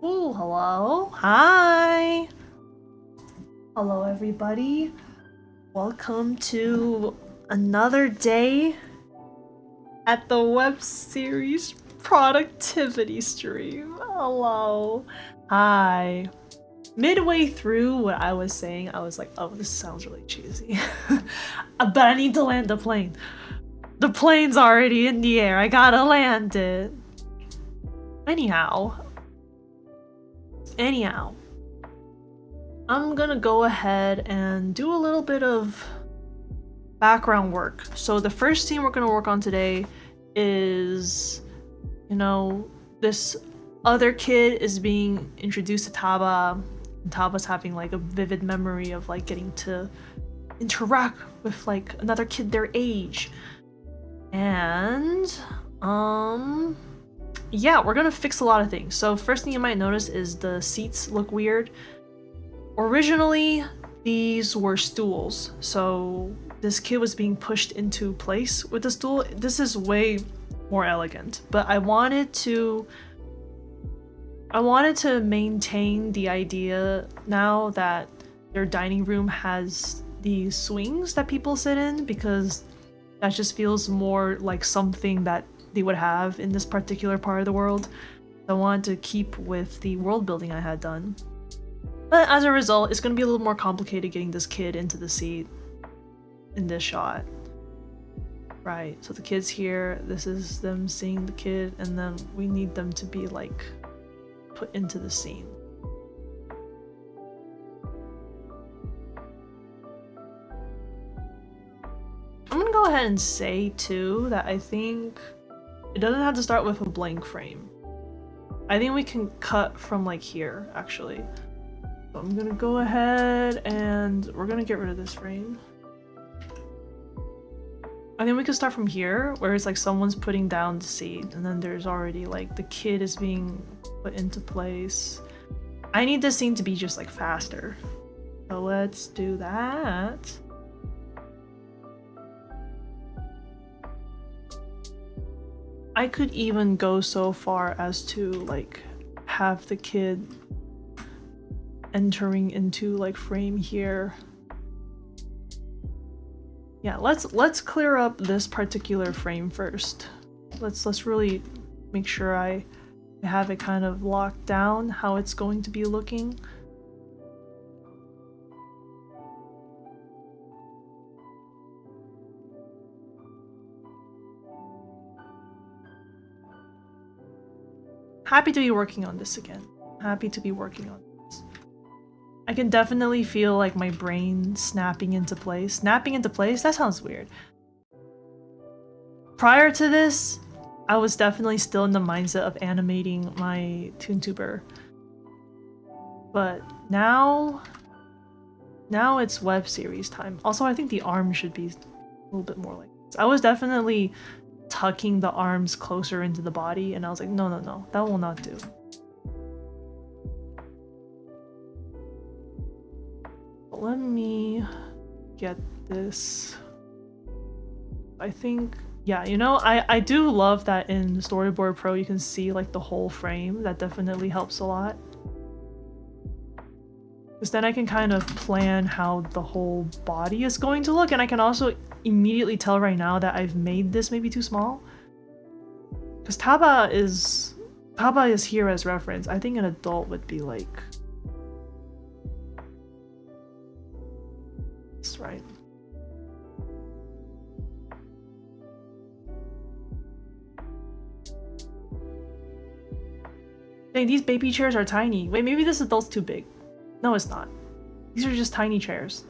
Oh, hello. Hi. Hello, everybody. Welcome to another day at the web series productivity stream. Hello. Hi. Midway through what I was saying, I was like, oh, this sounds really cheesy. But I need to land the plane. The plane's already in the air. I gotta land it. Anyhow, I'm gonna go ahead and do a little bit of background work. So the first scene we're gonna work on today is, this other kid is being introduced to Taba, and Taba's having like a vivid memory of like getting to interact with like another kid their age. And yeah, we're gonna fix a lot of things. So first thing you might notice is the seats look weird. Originally, these were stools, so this kid was being pushed into place with the stool. This is way more elegant, but I wanted to maintain the idea now that their dining room has these swings that people sit in, because that just feels more like something that they would have in this particular part of the world. I wanted to keep with the world building I had done. But as a result, it's going to be a little more complicated getting this kid into the seat in this shot. Right, so the kid's here, this is them seeing the kid, and then we need them to be like put into the scene. I'm gonna go ahead and say too that I think it doesn't have to start with a blank frame. I think we can cut from like here, actually. So I'm gonna go ahead and we're gonna get rid of this frame. I think we could start from here, where it's like someone's putting down the seat, and then there's already like the kid is being put into place. I need this scene to be just like faster. So let's do that. I could even go so far as to like have the kid entering into like frame here. Yeah, let's clear up this particular frame first. Let's really make sure I have it kind of locked down how it's going to be looking. Happy to be working on this again. Happy to be working on this. I can definitely feel like my brain snapping into place. Snapping into place? That sounds weird. Prior to this, I was definitely still in the mindset of animating my ToonTuber. But now it's web series time. Also, I think the arm should be a little bit more like this. I was definitely tucking the arms closer into the body, and I was like, no, that will not do. Let me get this. I think, yeah, I do love that in Storyboard Pro you can see like the whole frame. That definitely helps a lot. Because then I can kind of plan how the whole body is going to look, and I can also immediately tell right now that I've made this maybe too small. Because Taba is here as reference. I think an adult would be like... That's right. Dang, these baby chairs are tiny. Wait, maybe this adult's too big. No, it's not. These are just tiny chairs.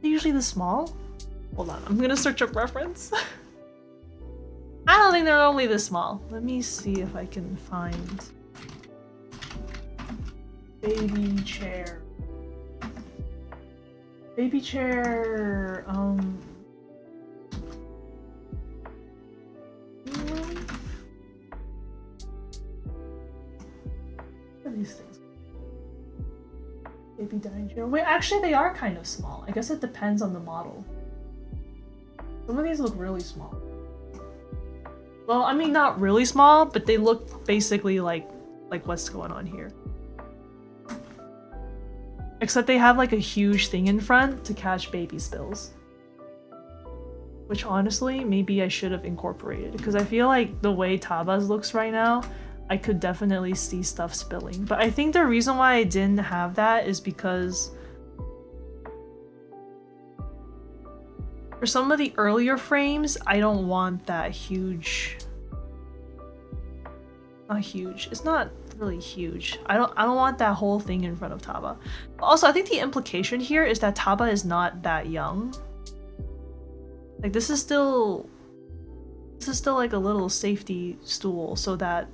They're usually this small? Hold on, I'm gonna search up reference. I don't think they're only this small. Let me see if I can find baby chair. Baby chair, what are these things? Baby dining chair. Wait, actually they are kind of small. I guess it depends on the model. Some of these look really small. Well, I mean, not really small, but they look basically like like what's going on here. Except they have like a huge thing in front to catch baby spills. Which honestly, maybe I should have incorporated, because I feel like the way Taba's looks right now, I could definitely see stuff spilling. But I think the reason why I didn't have that is because for some of the earlier frames, I don't want that huge... Not huge. It's not really huge. I don't want that whole thing in front of Taba. Also, I think the implication here is that Taba is not that young. Like this is still like a little safety stool so that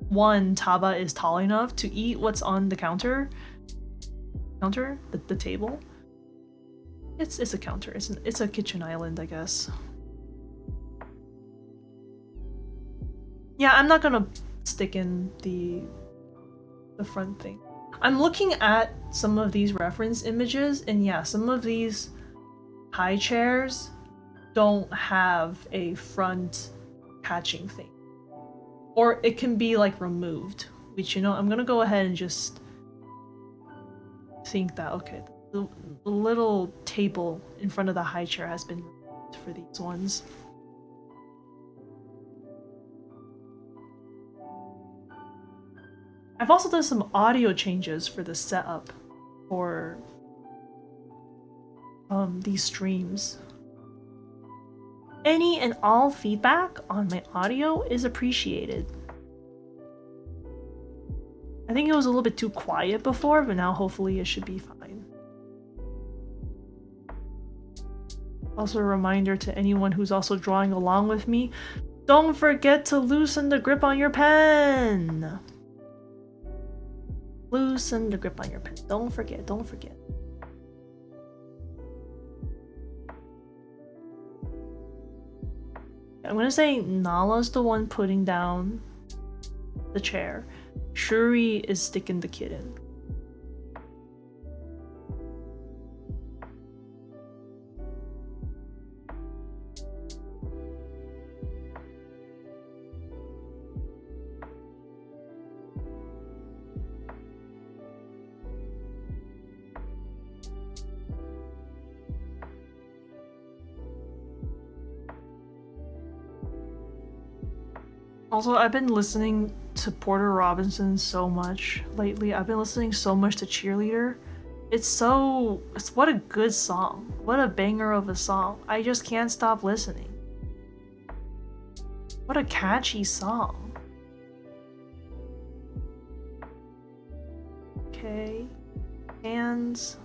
one, Taba is tall enough to eat what's on the counter. The table. It's a counter. It's a kitchen island, I guess. Yeah, I'm not gonna stick in the front thing. I'm looking at some of these reference images, and yeah, some of these high chairs don't have a front catching thing. Or it can be like removed, which, you know, I'm gonna go ahead and just think that, okay, the little table in front of the high chair has been removed for these ones. I've also done some audio changes for the setup for these streams. Any and all feedback on my audio is appreciated. I think it was a little bit too quiet before, but now hopefully it should be fine. Also a reminder to anyone who's also drawing along with me, don't forget to loosen the grip on your pen! Loosen the grip on your pen. Don't forget, don't forget. I'm gonna say Nala's the one putting down the chair. Shuri is sticking the kid in. Also, I've been listening to Porter Robinson so much lately. I've been listening so much to Cheerleader. It's what a good song. What a banger of a song. I just can't stop listening. What a catchy song. Okay. Hands,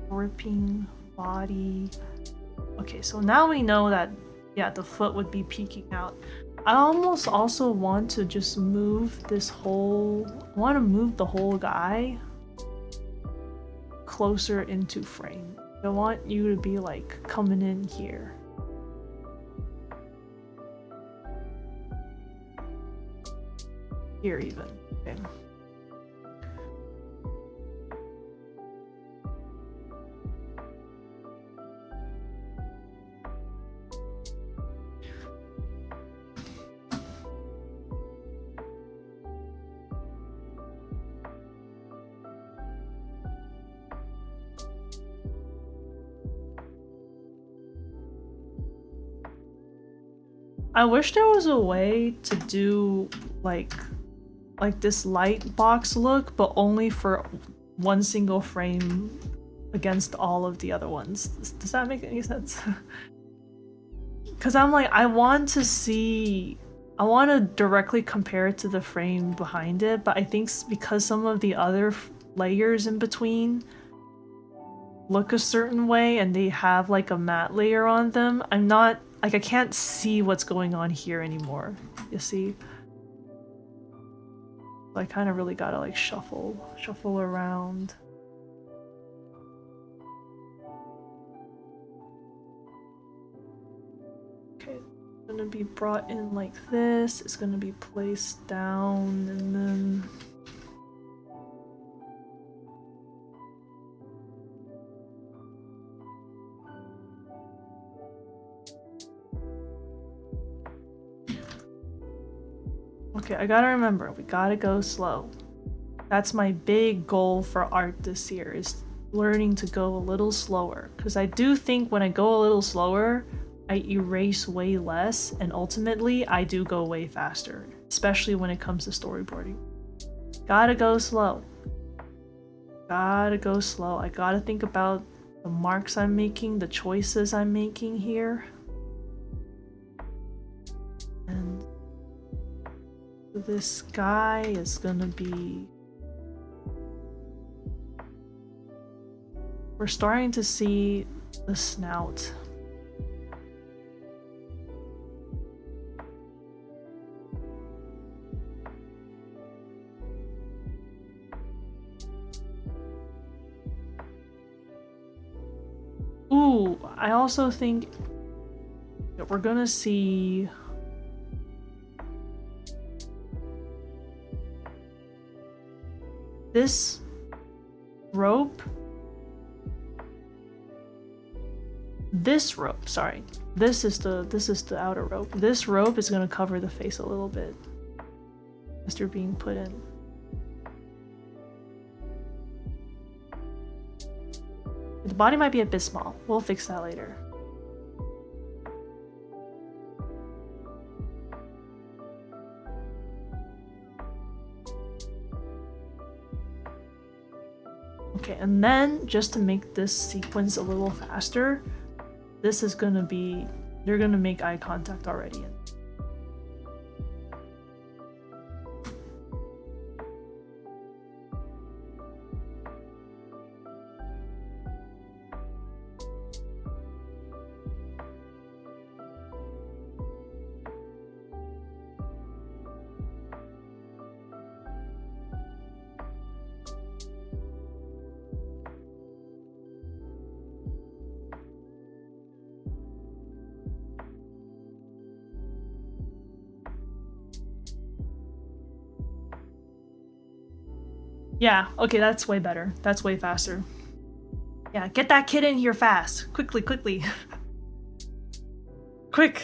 gripping, body. Okay, so now we know that, yeah, the foot would be peeking out. I almost also want to just move this whole... I want to move the whole guy closer into frame. I want you to be like coming in here. Here even. Okay. I wish there was a way to do like this light box look, but only for one single frame against all of the other ones. Does that make any sense? Because I'm like, I want to directly compare it to the frame behind it, but I think because some of the other layers in between look a certain way and they have like a matte layer on them, I'm not... Like, I can't see what's going on here anymore, you see? So I kind of really gotta, like, shuffle around. Okay, it's gonna be brought in like this, it's gonna be placed down, and then... Okay, I gotta remember, we gotta go slow. That's my big goal for art this year, is learning to go a little slower. Because I do think when I go a little slower, I erase way less, and ultimately I do go way faster, especially when it comes to storyboarding. Gotta go slow. Gotta go slow. I gotta think about the marks I'm making, the choices I'm making here. And this guy is gonna be... We're starting to see the snout. Ooh, I also think that we're gonna see this rope. This rope, sorry. This is the outer rope. This rope is gonna cover the face a little bit as they're being put in. The body might be a bit small. We'll fix that later. Okay, and then just to make this sequence a little faster, this is gonna be... They're gonna make eye contact already. Yeah, okay, that's way better. That's way faster. Yeah, get that kid in here fast. Quickly, quickly. Quick.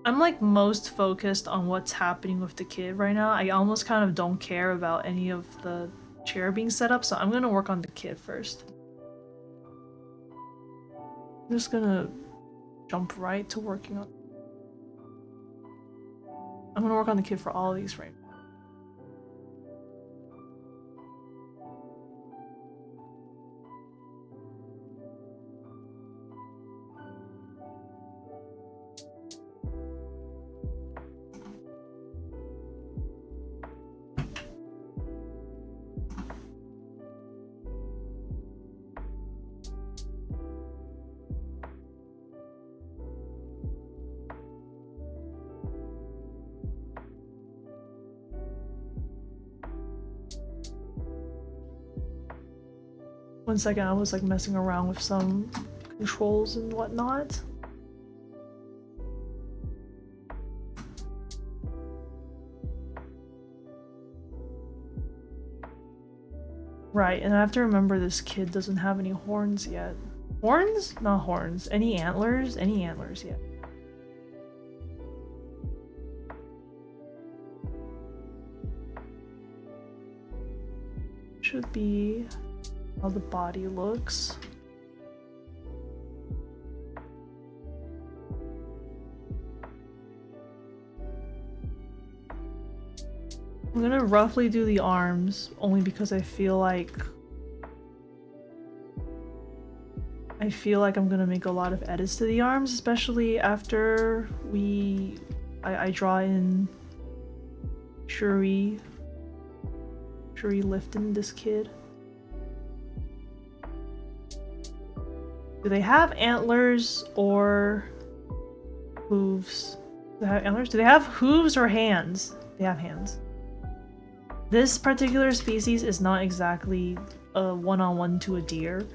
I'm like most focused on what's happening with the kid right now. I almost kind of don't care about any of the chair being set up, so I'm gonna work on the kid first. I'm just gonna jump right to working on... I'm gonna work on the kid for all of these right now. One second, I was like messing around with some controls and whatnot. Right, and I have to remember this kid doesn't have any horns yet. Horns? Not horns. Any antlers? Any antlers yet. Should be how the body looks. I'm gonna roughly do the arms only because I feel like I'm gonna make a lot of edits to the arms, especially after I draw in Shuri lifting this kid. Do they have antlers or hooves? Do they have antlers? Do they have hooves or hands? They have hands. This particular species is not exactly a one-on-one to a deer.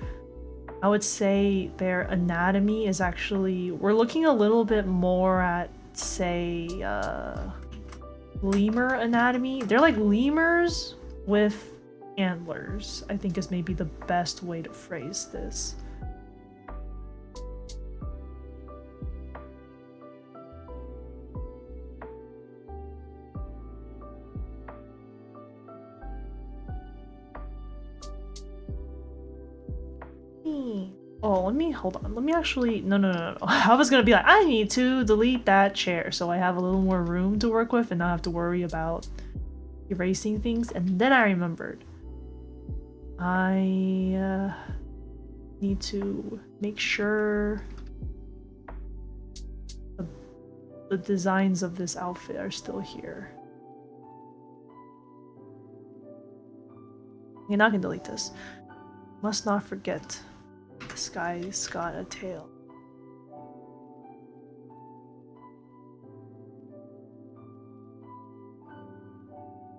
I would say their anatomy is actually... We're looking a little bit more at, say, lemur anatomy. They're like lemurs with antlers, I think is maybe the best way to phrase this. Oh, let me hold on. Let me actually no. I was gonna be like, I need to delete that chair so I have a little more room to work with and not have to worry about erasing things. And then I remembered I need to make sure the designs of this outfit are still here. You're not gonna delete this. Must not forget. This guy's got a tail.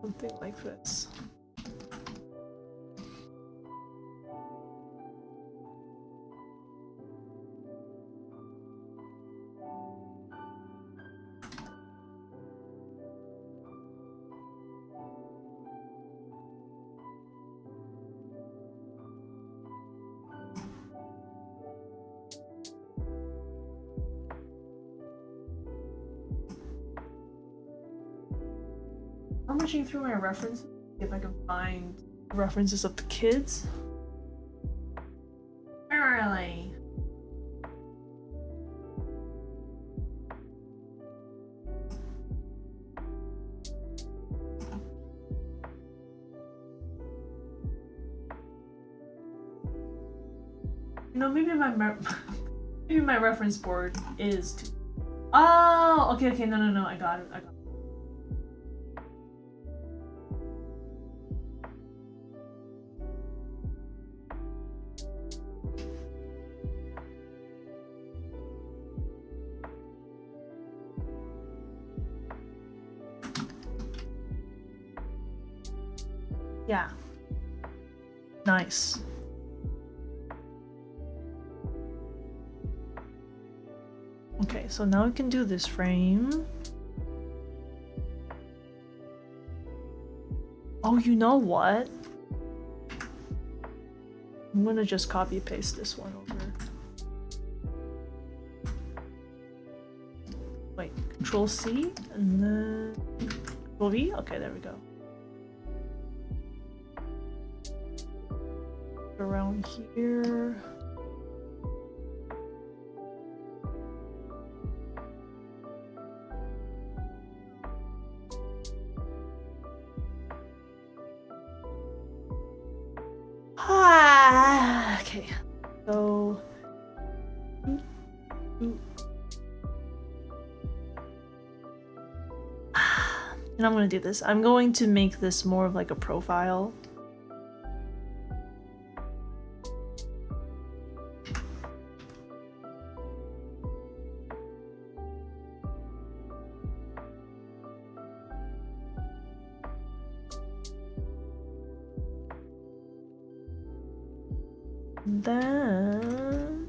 Something like this. I'm rushing through my references, see if I can find references of the kids. Where are they? You know, maybe my reference board is too. Oh, okay, no, I got it. Yeah. Nice. Okay, so now we can do this frame. Oh, you know what? I'm gonna just copy paste this one over. Wait, Control C and then Control V? Okay, there we go. Around here. Okay, so and I'm gonna do this. I'm going to make this more of like a profile. Then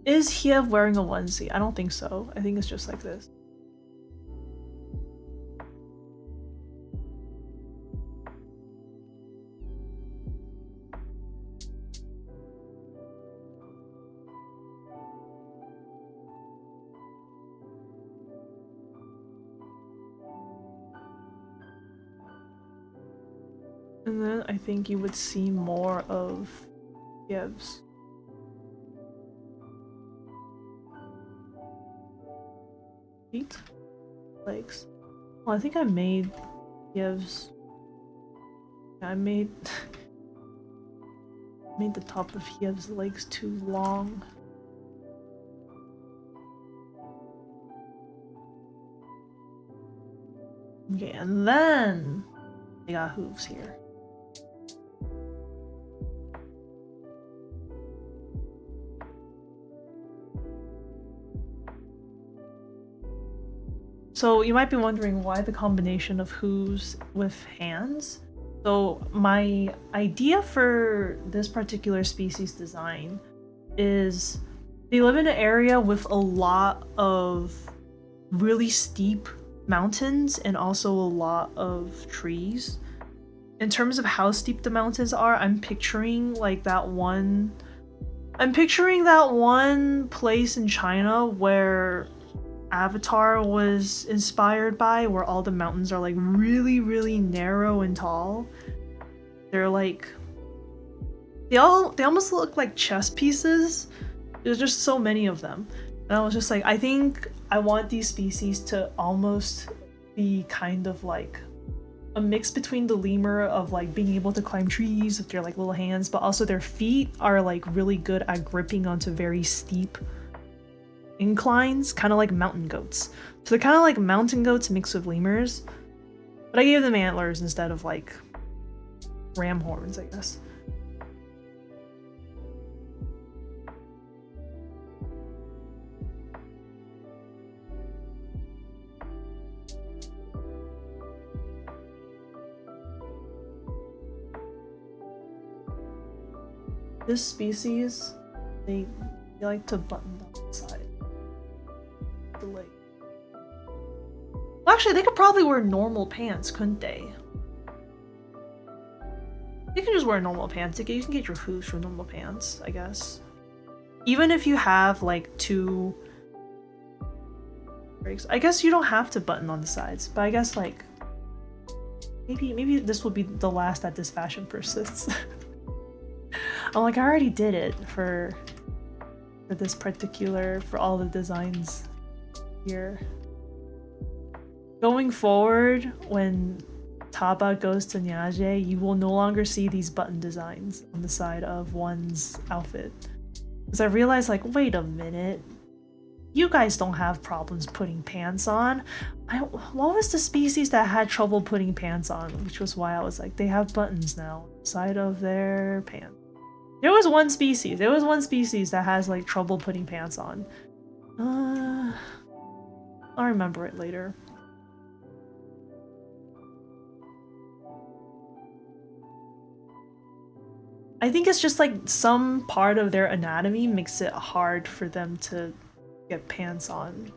is Hiev wearing a onesie? I don't think so. I think it's just like this. And then I think you would see more of Hiev's. Feet? Legs. Well, I think I made Hiev's. I made made the top of Hiev's legs too long. Okay, and then they got hooves here. So you might be wondering why the combination of hooves with hands. So my idea for this particular species design is they live in an area with a lot of really steep mountains and also a lot of trees. In terms of how steep the mountains are, I'm picturing that one place in China where Avatar was inspired by, where all the mountains are like really, really narrow and tall. They're like they almost look like chess pieces. There's just so many of them. And I was just like, I think I want these species to almost be kind of like a mix between the lemur of like being able to climb trees with their like little hands, but also their feet are like really good at gripping onto very steep inclines, kind of like mountain goats. So they're kind of like mountain goats mixed with lemurs, but I gave them antlers instead of like ram horns, I guess. This species, they like to button down the side. The leg. Well, actually, they could probably wear normal pants, couldn't they? You can just wear normal pants. You can get your hooves for normal pants, I guess. Even if you have like two breaks, I guess you don't have to button on the sides. But I guess like maybe this will be the last that this fashion persists. I'm like, I already did it for this particular, for all the designs here. Going forward, when Taba goes to Nyaje, you will no longer see these button designs on the side of one's outfit. Because I realized, like, wait a minute, you guys don't have problems putting pants on. What was the species that had trouble putting pants on? Which was why I was like, they have buttons now on the side of their pants. There was one species that has like trouble putting pants on. I'll remember it later. I think it's just like some part of their anatomy makes it hard for them to get pants on.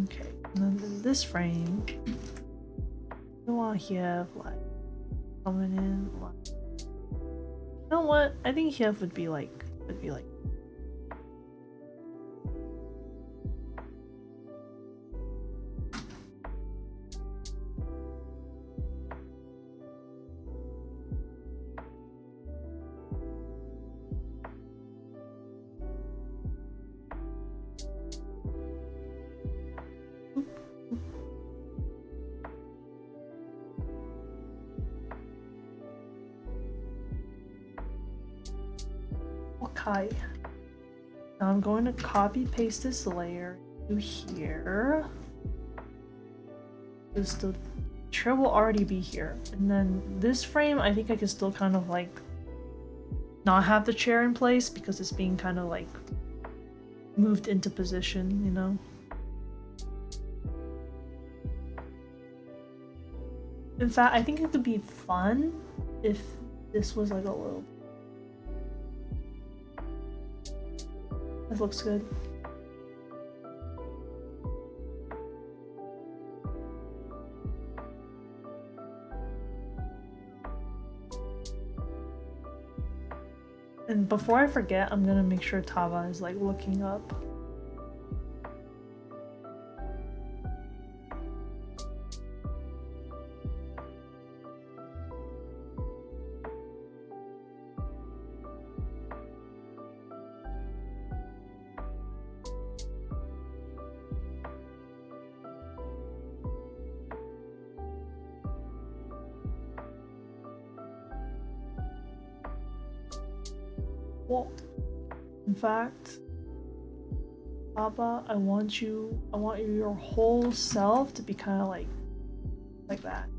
Okay, and then in this frame, you want Hiev like coming in like. You know what? I think Hiev would be like. Okay. Now I'm going to copy paste this layer to here. Because the chair will already be here. And then this frame, I think I can still kind of like not have the chair in place because it's being kind of like moved into position, you know? In fact, I think it could be fun if this was like a little. This looks good. And before I forget, I'm gonna make sure Tava is like looking up. Well, in fact, Papa, I want your whole self to be kind of like that.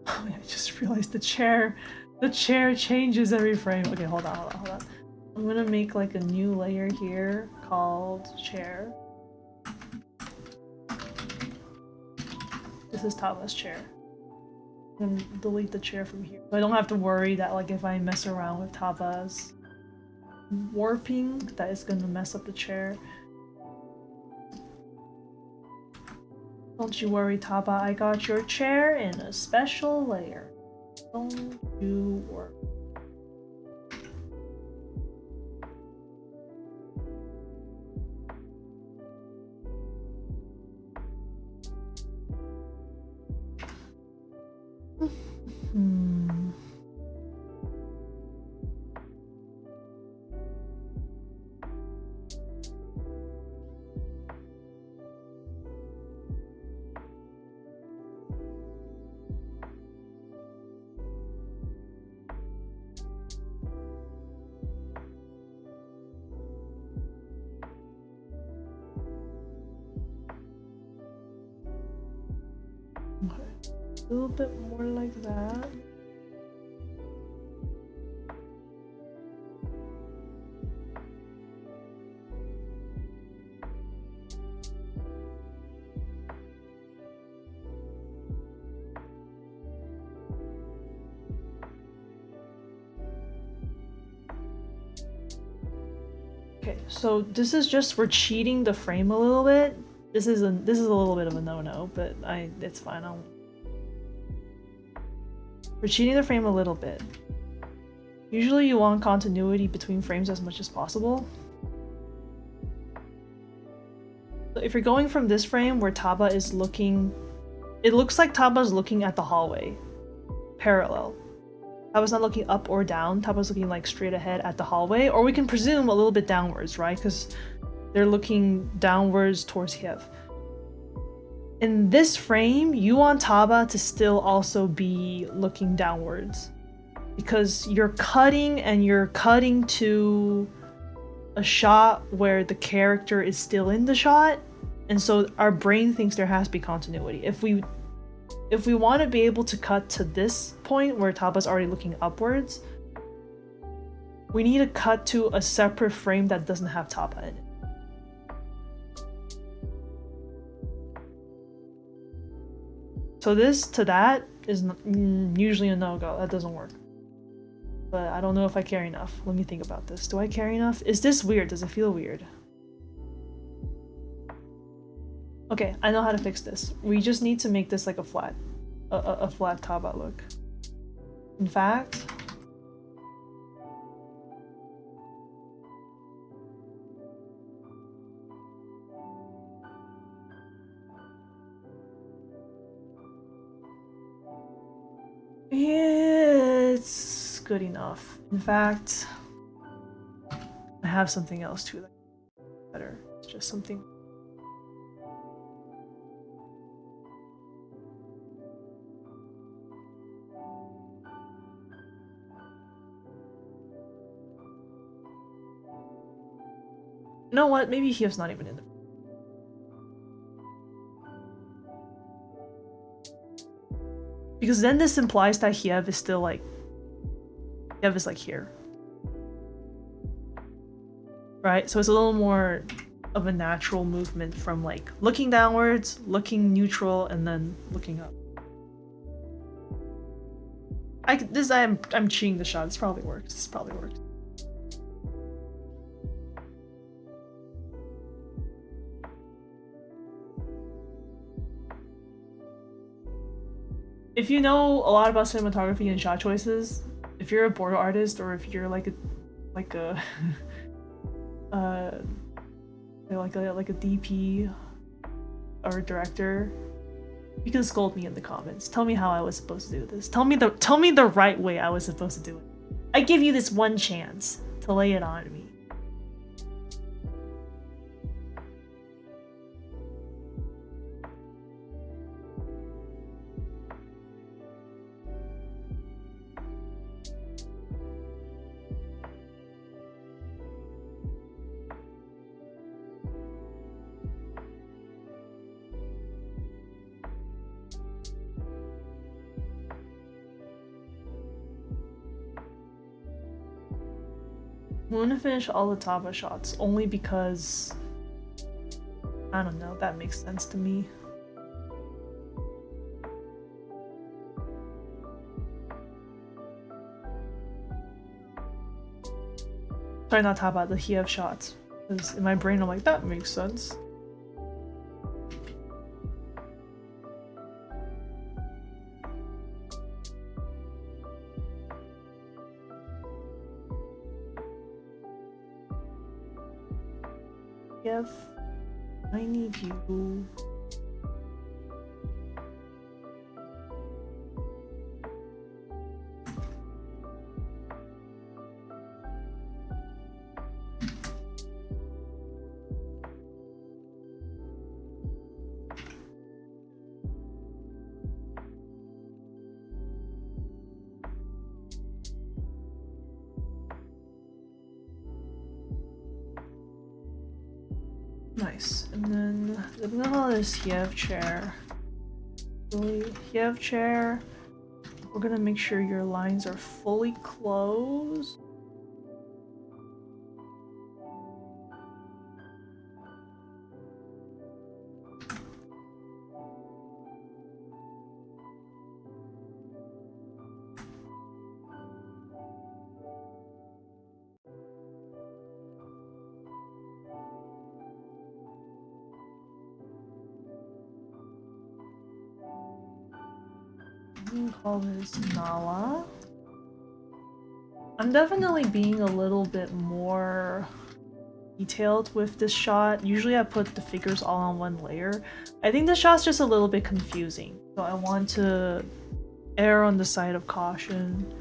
Oh, I just realized the chair changes every frame. Okay, hold on. I'm gonna make like a new layer here called chair. This is Tava's chair. I'm gonna delete the chair from here. So I don't have to worry that like if I mess around with Tava's warping, that is gonna mess up the chair. Don't you worry, Taba, I got your chair in a special layer. Don't you worry. A little bit more like that. Okay, so this is just, we're cheating the frame a little bit. This is a little bit of a no-no, but it's fine. We're cheating the frame a little bit. Usually you want continuity between frames as much as possible. So if you're going from this frame where Taba is looking, it looks like Taba's looking at the hallway, parallel. Taba's not looking up or down, Taba's looking like straight ahead at the hallway, or we can presume a little bit downwards, right? Because they're looking downwards towards Hiev. In this frame, you want Taba to still also be looking downwards. Because you're cutting to a shot where the character is still in the shot, and so our brain thinks there has to be continuity. If we want to be able to cut to this point where Taba's already looking upwards, we need to cut to a separate frame that doesn't have Taba in it. So this to that is usually a no-go. That doesn't work. But I don't know if I care enough. Let me think about this. Do I care enough? Is this weird? Does it feel weird? Okay, I know how to fix this. We just need to make this like a flat Taba look. In fact, it's good enough. In fact, I have something else too that's better. It's just something. You know what? Maybe Hiev's not even in the. Because then this implies that Hiev is still like. Hiev is like here. Right? So it's a little more of a natural movement from like looking downwards, looking neutral, and then looking up. I'm cheating the shot. This probably works. If you know a lot about cinematography and shot choices, if you're a border artist or if you're like a like a DP or a director, You can scold me in the comments. Tell me how I was supposed to do this. Tell me the right way I was supposed to do it. I give you this one chance to lay it on me. I'm gonna finish all the Taba shots only because I don't know, that makes sense to me. Sorry, not Taba, the Kiev shots. Because in my brain I'm like, that makes sense. Kiev, I need you. Nice. And then the middle is Kiev chair. Kiev chair. We're gonna make sure your lines are fully closed. Call this Nala. I'm definitely being a little bit more detailed with this shot. Usually I put the figures all on one layer. I think this shot's just a little bit confusing, so I want to err on the side of caution.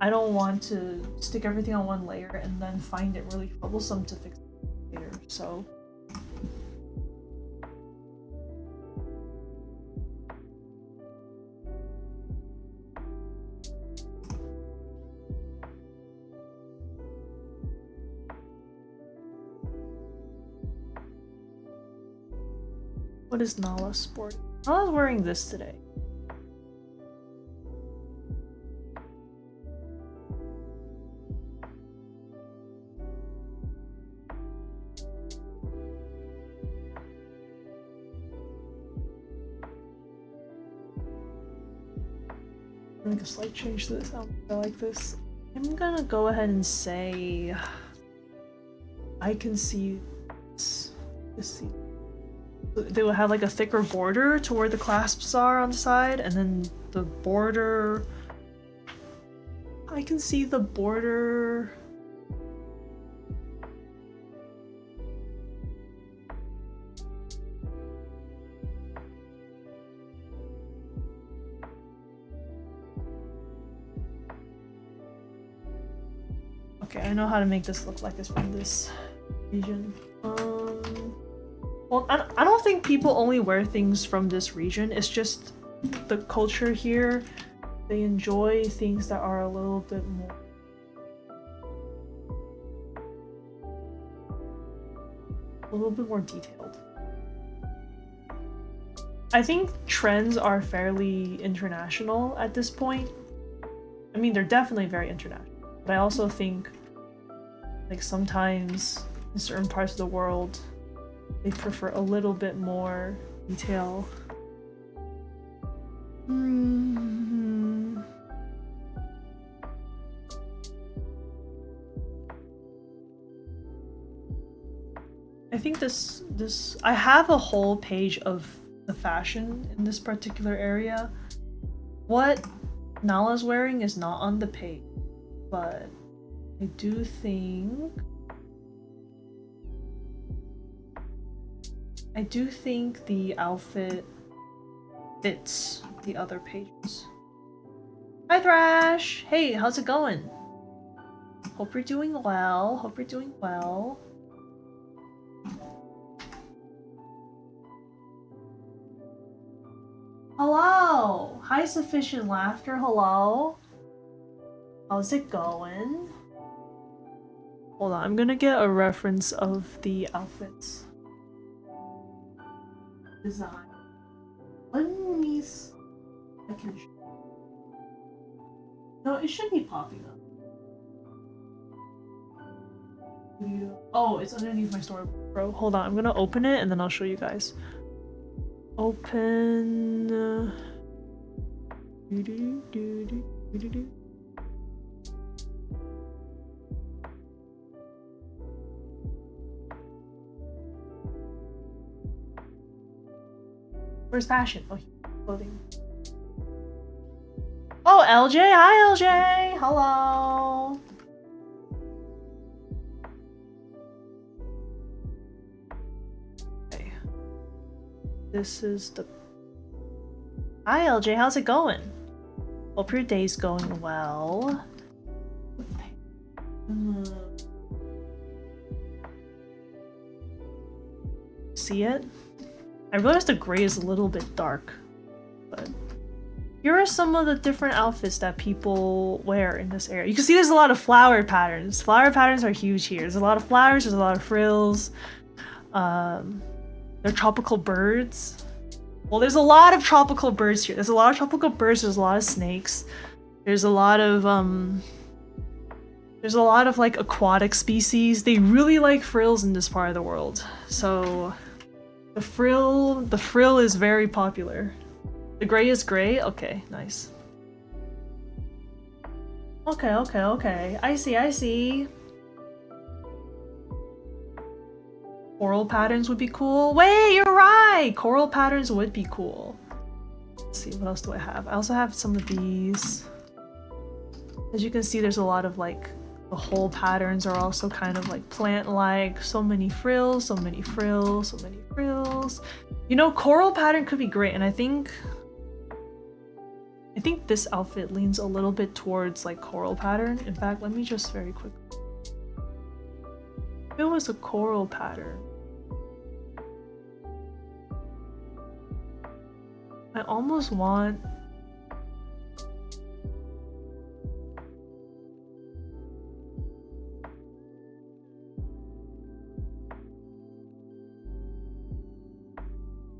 I don't want to stick everything on one layer and then find it really troublesome to fix later, so what is Nala sporting? Nala's wearing this today. Make a slight change to this. I like this. I'm gonna go ahead and say I can see this. They will have like a thicker border to where the clasps are on the side, and then the border. I can see the border. Okay, I know how to make this look like it's from this region. Well, I don't think people only wear things from this region. It's just the culture here. They enjoy things that are a little bit more detailed. I think trends are fairly international at this point. I mean, they're definitely very international, but I also think like sometimes in certain parts of the world they prefer a little bit more detail. I think this I have a whole page of the fashion in this particular area. What Nala's wearing is not on the page, but I do think the outfit fits the other pages. Hi Thrash! Hey, how's it going? Hope you're doing well. Hope you're doing well. Hello! Hi Sufficient Laughter, hello? How's it going? Hold on, I'm gonna get a reference of the outfits. Design. Let me see. I can show. No, it should be popping up. Oh, it's underneath my storyboard, bro. Hold on, I'm gonna open it and then I'll show you guys. Open. Where's fashion? Oh, clothing. Oh, LJ! Hi, LJ! Hello! Okay. This is the... Hi, LJ! How's it going? Hope your day's going well. See it? I realized the gray is a little bit dark, but here are some of the different outfits that people wear in this area. You can see there's a lot of flower patterns. Flower patterns are huge here. There's a lot of flowers, there's a lot of frills. They're tropical birds. Well, there's a lot of tropical birds here. There's a lot of tropical birds, there's a lot of snakes. There's a lot of like aquatic species. They really like frills in this part of the world. So the frill is very popular. The gray is gray? Okay, nice. Okay. I see. Coral patterns would be cool. Wait, you're right! Coral patterns would be cool. Let's see, what else do I have? I also have some of these. As you can see, there's a lot of like, the whole patterns are also kind of like plant-like. So many frills. You know, coral pattern could be great, and I think this outfit leans a little bit towards like coral pattern. In fact, let me just very quickly. If it was a coral pattern, I almost want...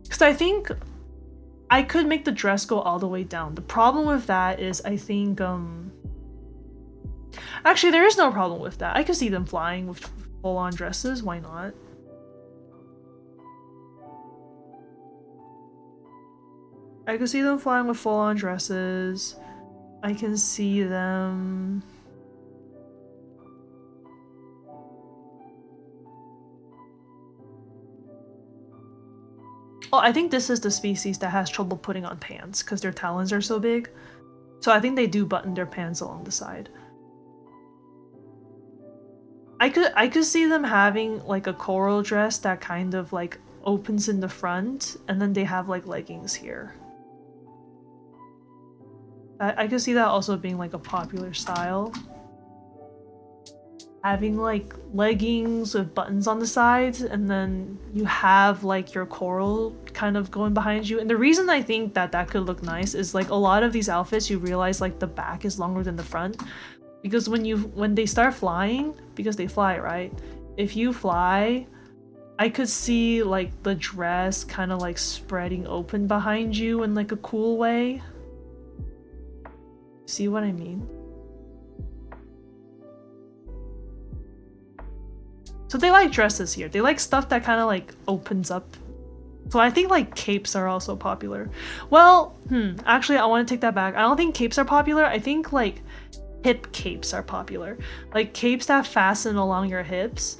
Because I think I could make the dress go all the way down. The problem with that is I think, actually, there is no problem with that. I could see them flying with full-on dresses. Why not? I can see them flying with full-on dresses. I can see them... Oh, I think this is the species that has trouble putting on pants because their talons are so big. So I think they do button their pants along the side. I could see them having like a coral dress that kind of like opens in the front and then they have like leggings here. I could see that also being like a popular style. Having like leggings with buttons on the sides and then you have like your coral kind of going behind you. And the reason I think that that could look nice is like a lot of these outfits you realize like the back is longer than the front. Because when they start flying, because they fly, right? If you fly, I could see like the dress kind of like spreading open behind you in like a cool way. See what I mean? So they like dresses here. They like stuff that kind of like opens up. So I think like capes are also popular. Well, actually I want to take that back. I don't think capes are popular. I think like hip capes are popular. Like capes that fasten along your hips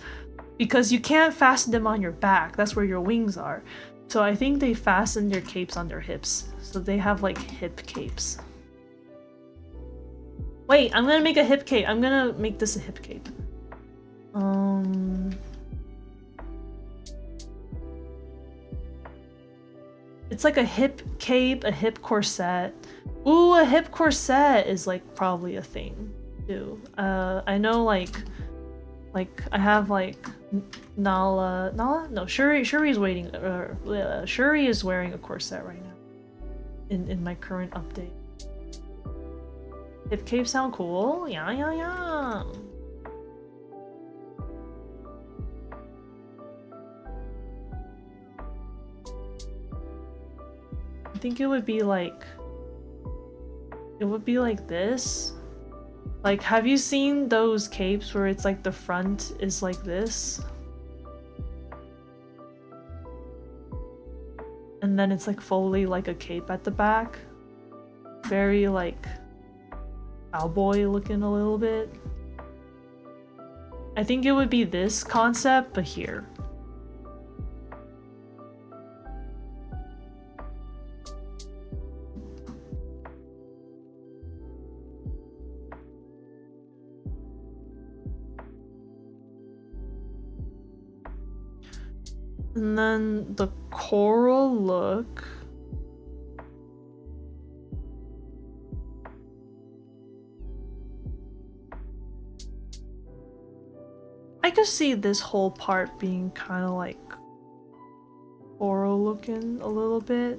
because you can't fasten them on your back. That's where your wings are. So I think they fasten their capes on their hips. So they have like hip capes. Wait, I'm gonna make a hip cape. I'm gonna make this a hip cape. It's like a hip cape, a hip corset. Ooh, a hip corset is like probably a thing too. I know like I have like Nala? No, Shuri's waiting. Shuri is wearing a corset right now. In my current update. Hip cape sound cool? Yeah, yeah, yeah. I think it would be like this. Like, have you seen those capes where it's like the front is like this? And then it's like fully like a cape at the back. Very like cowboy looking a little bit. I think it would be this concept, but here. And then the coral look. I could see this whole part being kind of like coral looking a little bit.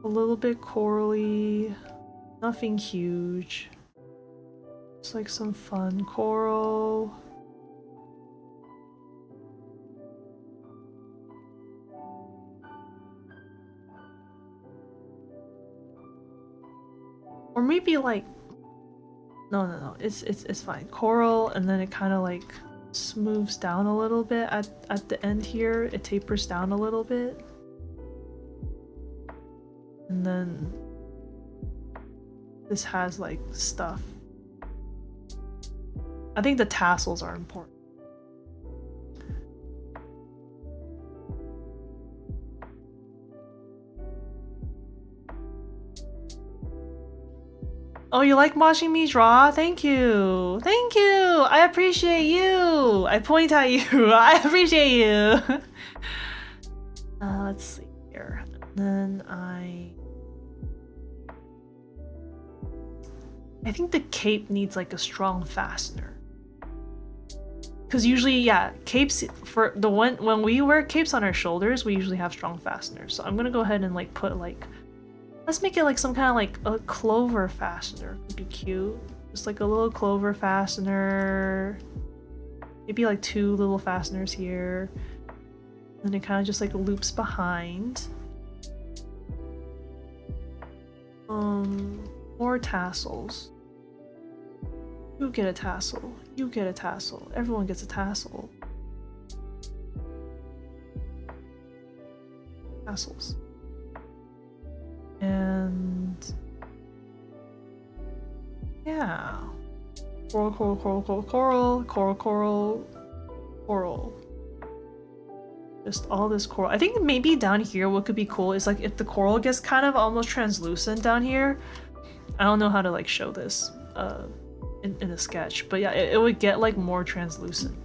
A little bit corally, nothing huge. It's like some fun coral. Or maybe like no, it's fine. Coral, and then it kind of like smooths down a little bit at the end here. It tapers down a little bit. And then this has like stuff. I think the tassels are important. Oh, you like watching me draw? Thank you. Thank you. I appreciate you. I point at you. I appreciate you. Let's see here. And then I think the cape needs like a strong fastener. Because usually, yeah, capes for the one when we wear capes on our shoulders, we usually have strong fasteners. So I'm gonna go ahead and like put like, let's make it like some kind of like a clover fastener. Would be cute. Just like a little clover fastener. Maybe like 2 little fasteners here. And it kind of just like loops behind. More tassels. You get a tassel. You get a tassel. Everyone gets a tassel. Tassels. And yeah. Coral, coral, coral, coral, coral, coral, coral, coral. Just all this coral. I think maybe down here what could be cool is like if the coral gets kind of almost translucent down here. I don't know how to like show this in a sketch, but yeah, it would get like more translucent.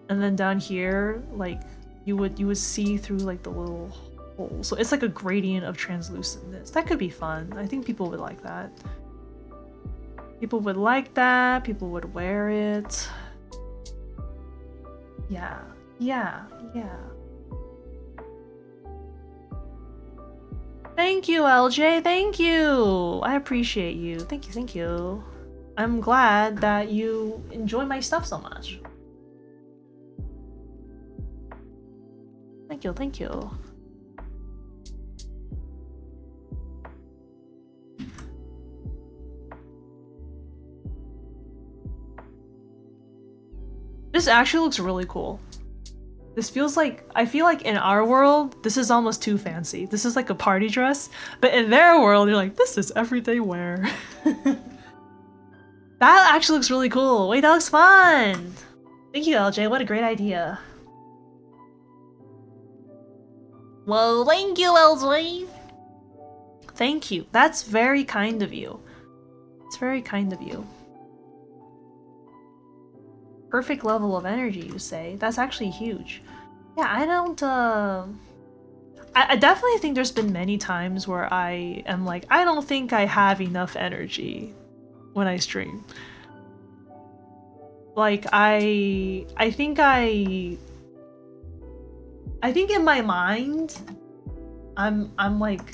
And then down here, like you would see through like the little hole. So it's like a gradient of translucentness. That could be fun. I think people would like that. People would like that. People would wear it. Yeah. Yeah. Yeah. Thank you, LJ. Thank you. I appreciate you. Thank you. Thank you. I'm glad that you enjoy my stuff so much. Thank you. Thank you. This actually looks really cool. This feels like, I feel like in our world, this is almost too fancy. This is like a party dress, but in their world, you're like, this is everyday wear. That actually looks really cool. Wait, that looks fun. Thank you, LJ. What a great idea. Well, thank you, LJ. Thank you. That's very kind of you. It's very kind of you. Perfect level of energy, you say? That's actually huge. Yeah, I don't, I definitely think there's been many times where I am like, I don't think I have enough energy when I stream. Like, I think in my mind, I'm like,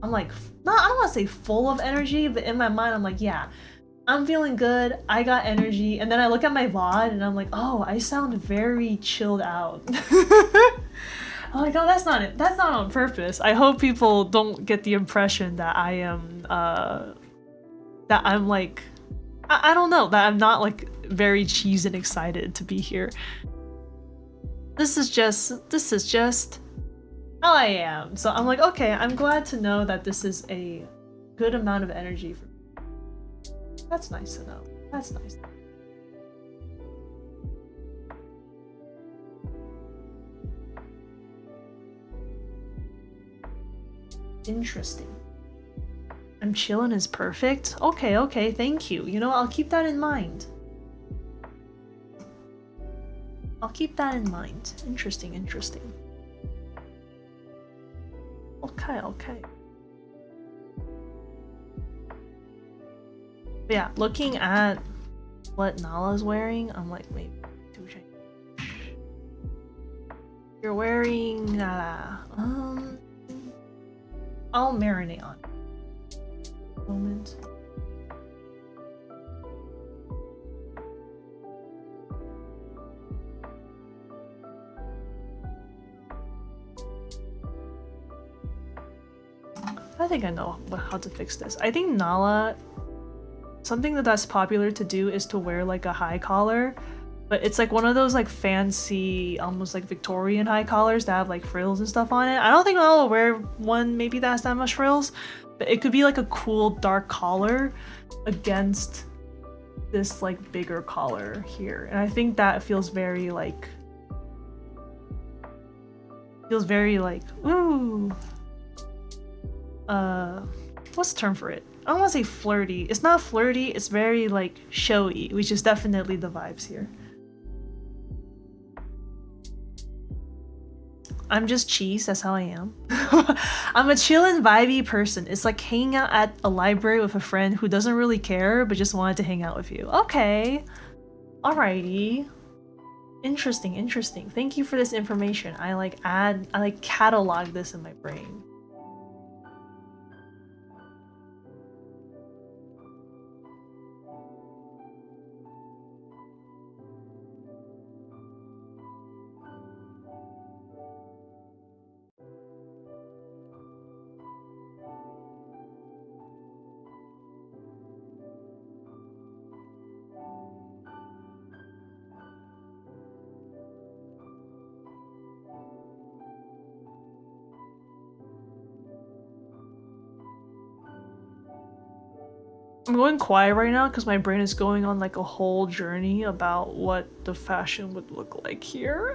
not, I don't want to say full of energy, but in my mind, I'm like, yeah, I'm feeling good, I got energy, and then I look at my VOD and I'm like, oh, I sound very chilled out. I'm like, oh, that's not it. That's not on purpose. I hope people don't get the impression that I am, that I'm like, I don't know, that I'm not like very cheesed and excited to be here. This is just how I am. So I'm like, okay, I'm glad to know that this is a good amount of energy for me. That's nice to know. That's nice. Interesting. I'm chillin' is perfect? Okay, thank you. You know, I'll keep that in mind. I'll keep that in mind. Interesting. Okay. But yeah, looking at what Nala's wearing, I'm like, maybe do change. You're wearing I'll marinate on it. Moment. I think I know how to fix this. I think Nala, something that's popular to do is to wear like a high collar, but it's like one of those like fancy, almost like Victorian high collars that have like frills and stuff on it. I don't think Nala will wear one maybe that has that much frills, but it could be like a cool dark collar against this like bigger collar here. And I think that feels very like, ooh. What's the term for it? I don't want to say flirty. It's not flirty, it's very like showy, which is definitely the vibes here. I'm just cheese, that's how I am. I'm a chillin' vibey person. It's like hanging out at a library with a friend who doesn't really care but just wanted to hang out with you. Okay. Alrighty. Interesting. Thank you for this information. I like catalog this in my brain. I'm going quiet right now because my brain is going on like a whole journey about what the fashion would look like here.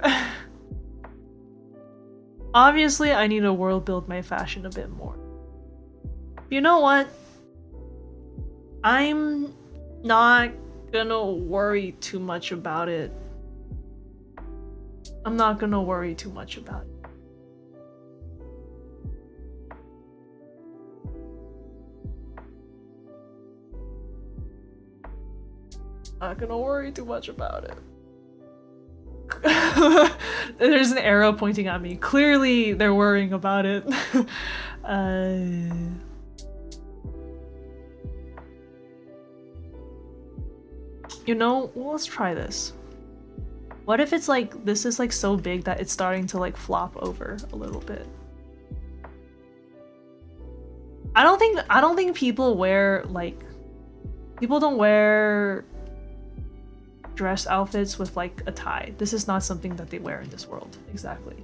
Obviously, I need to world build my fashion a bit more. You know what? I'm not gonna worry too much about it. I'm not gonna worry too much about it. Not gonna worry too much about it. There's an arrow pointing at me. Clearly, they're worrying about it. You know, well, let's try this. What if it's like, this is like so big that it's starting to like flop over a little bit? I don't think people wear like, people don't wear dress outfits with like a tie. This is not something that they wear in this world. Exactly.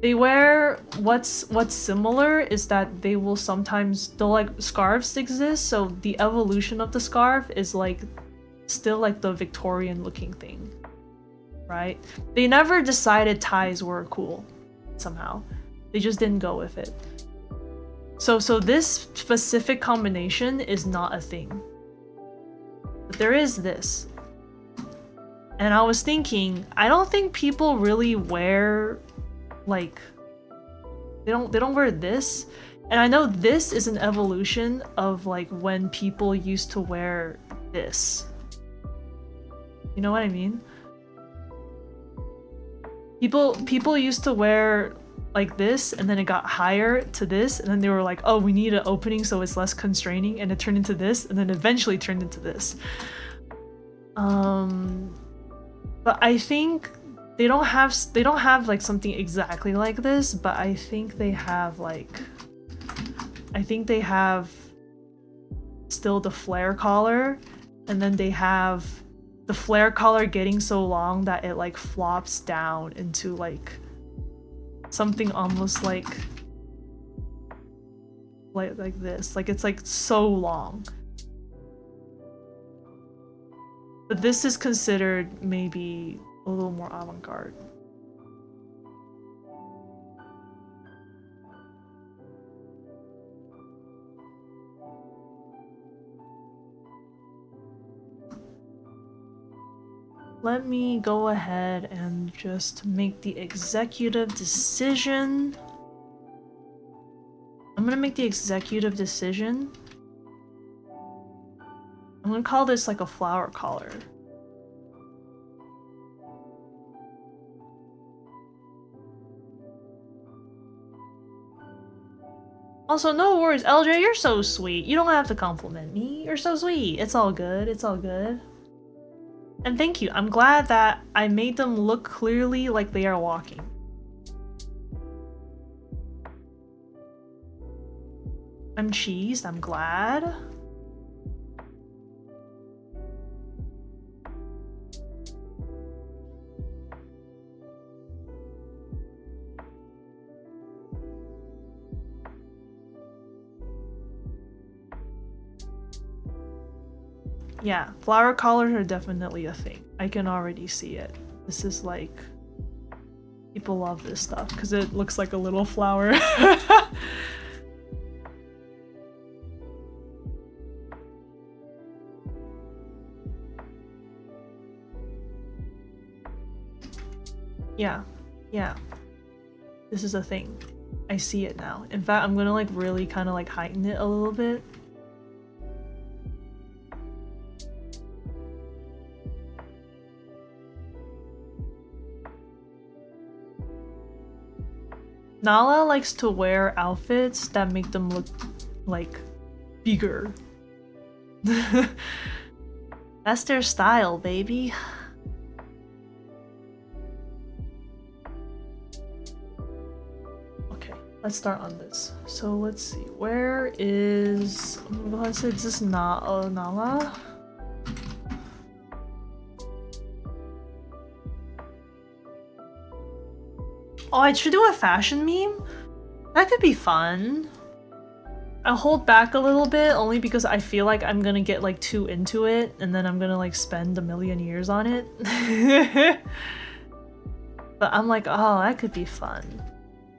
They wear what's similar is that they will sometimes, they'll like, scarves exist, so the evolution of the scarf is like still like the Victorian looking thing, right? They never decided ties were cool somehow. They just didn't go with it. So this specific combination is not a thing. But there is this. And I was thinking, I don't think people really wear, like, they don't wear this. And I know this is an evolution of like when people used to wear this. You know what I mean? People used to wear like this, and then it got higher to this, and then they were like, oh, we need an opening so it's less constraining, and it turned into this, and then eventually turned into this. But I think they don't have like something exactly like this, but I think they have like, I think they have still the flare collar, and then they have the flare collar getting so long that it like flops down into like something almost like this. Like it's like so long. But this is considered maybe a little more avant-garde. Let me go ahead and just make the executive decision. I'm gonna make the executive decision. I'm gonna call this like a flower collar. Also, no worries, LJ, you're so sweet. You don't have to compliment me. You're so sweet. It's all good. It's all good. And thank you. I'm glad that I made them look clearly like they are walking. I'm cheesed. I'm glad. Yeah, flower collars are definitely a thing. I can already see it. This is like... people love this stuff because it looks like a little flower. Yeah, yeah. This is a thing. I see it now. In fact, I'm gonna like really kind of like heighten it a little bit. Nala likes to wear outfits that make them look like bigger. That's their style, baby. Okay, let's start on this. So let's see, where is... let's say this is Nala. Oh, I should do a fashion meme? That could be fun. I'll hold back a little bit only because I feel like I'm gonna get like too into it and then I'm gonna like spend a million years on it. But I'm like, oh, that could be fun.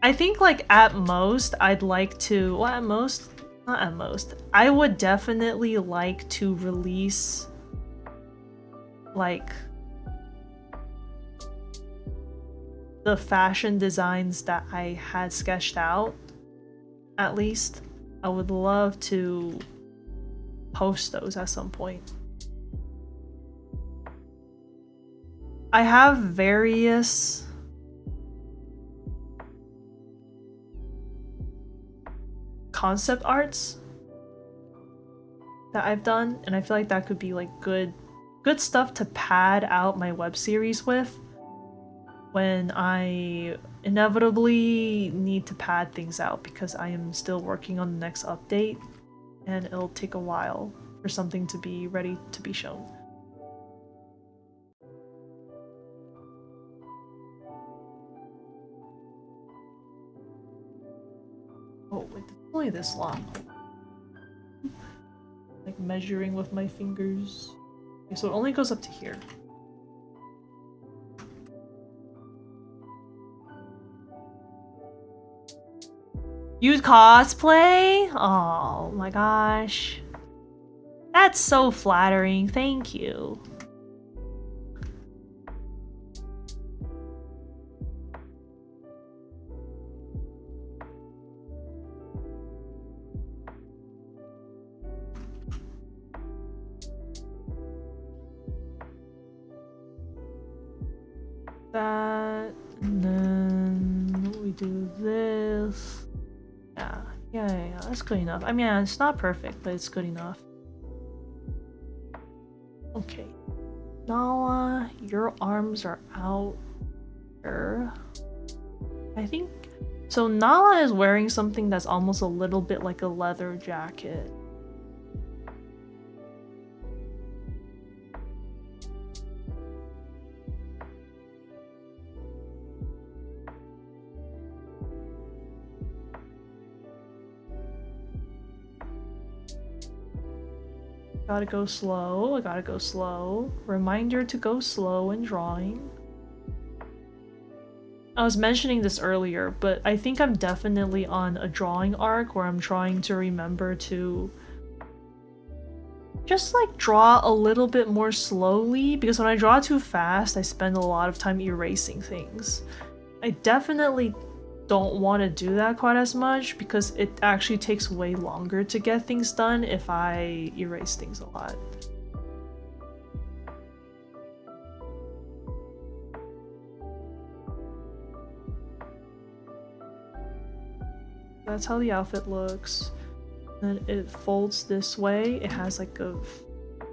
I think like at most I'd like to, well, at most, not at most, I would definitely like to release like the fashion designs that I had sketched out, at least. I would love to post those at some point. I have various concept arts that I've done, and I feel like that could be like good stuff to pad out my web series with when I inevitably need to pad things out because I am still working on the next update and it'll take a while for something to be ready to be shown. Oh wait, it's only this long. Like measuring with my fingers. Okay, so it only goes up to here. You cosplay? Oh my gosh. That's so flattering, thank you. that, and then we do this. Yeah, that's good enough. I mean, it's not perfect, but it's good enough. Okay. Nala, your arms are out here. I think... So Nala is wearing something that's almost a little bit like a leather jacket. Gotta go slow, I gotta go slow. Reminder to go slow in drawing. I was mentioning this earlier, but I think I'm definitely on a drawing arc where I'm trying to remember to just like draw a little bit more slowly, because when I draw too fast, I spend a lot of time erasing things. I definitely don't want to do that quite as much because it actually takes way longer to get things done if I erase things a lot. That's how the outfit looks. And it folds this way. It has like a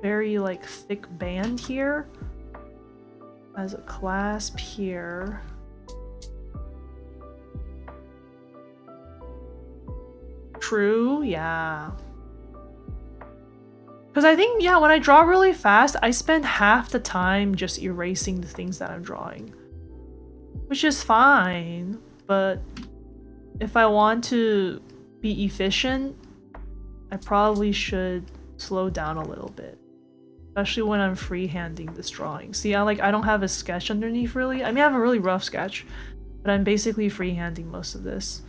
very like thick band here. Has a clasp here. True, yeah. Because I think, yeah, when I draw really fast, I spend half the time just erasing the things that I'm drawing. Which is fine, but if I want to be efficient, I probably should slow down a little bit. Especially when I'm freehanding this drawing. See, I don't have a sketch underneath really. I mean, I have a really rough sketch, but I'm basically freehanding most of this.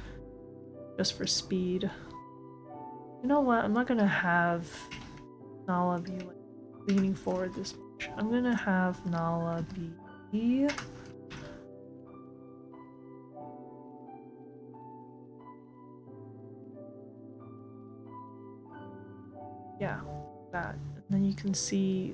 Just for speed. You know what? I'm not gonna have Nala be like leaning forward this much. I'm gonna have Nala be... Yeah, that. And then you can see...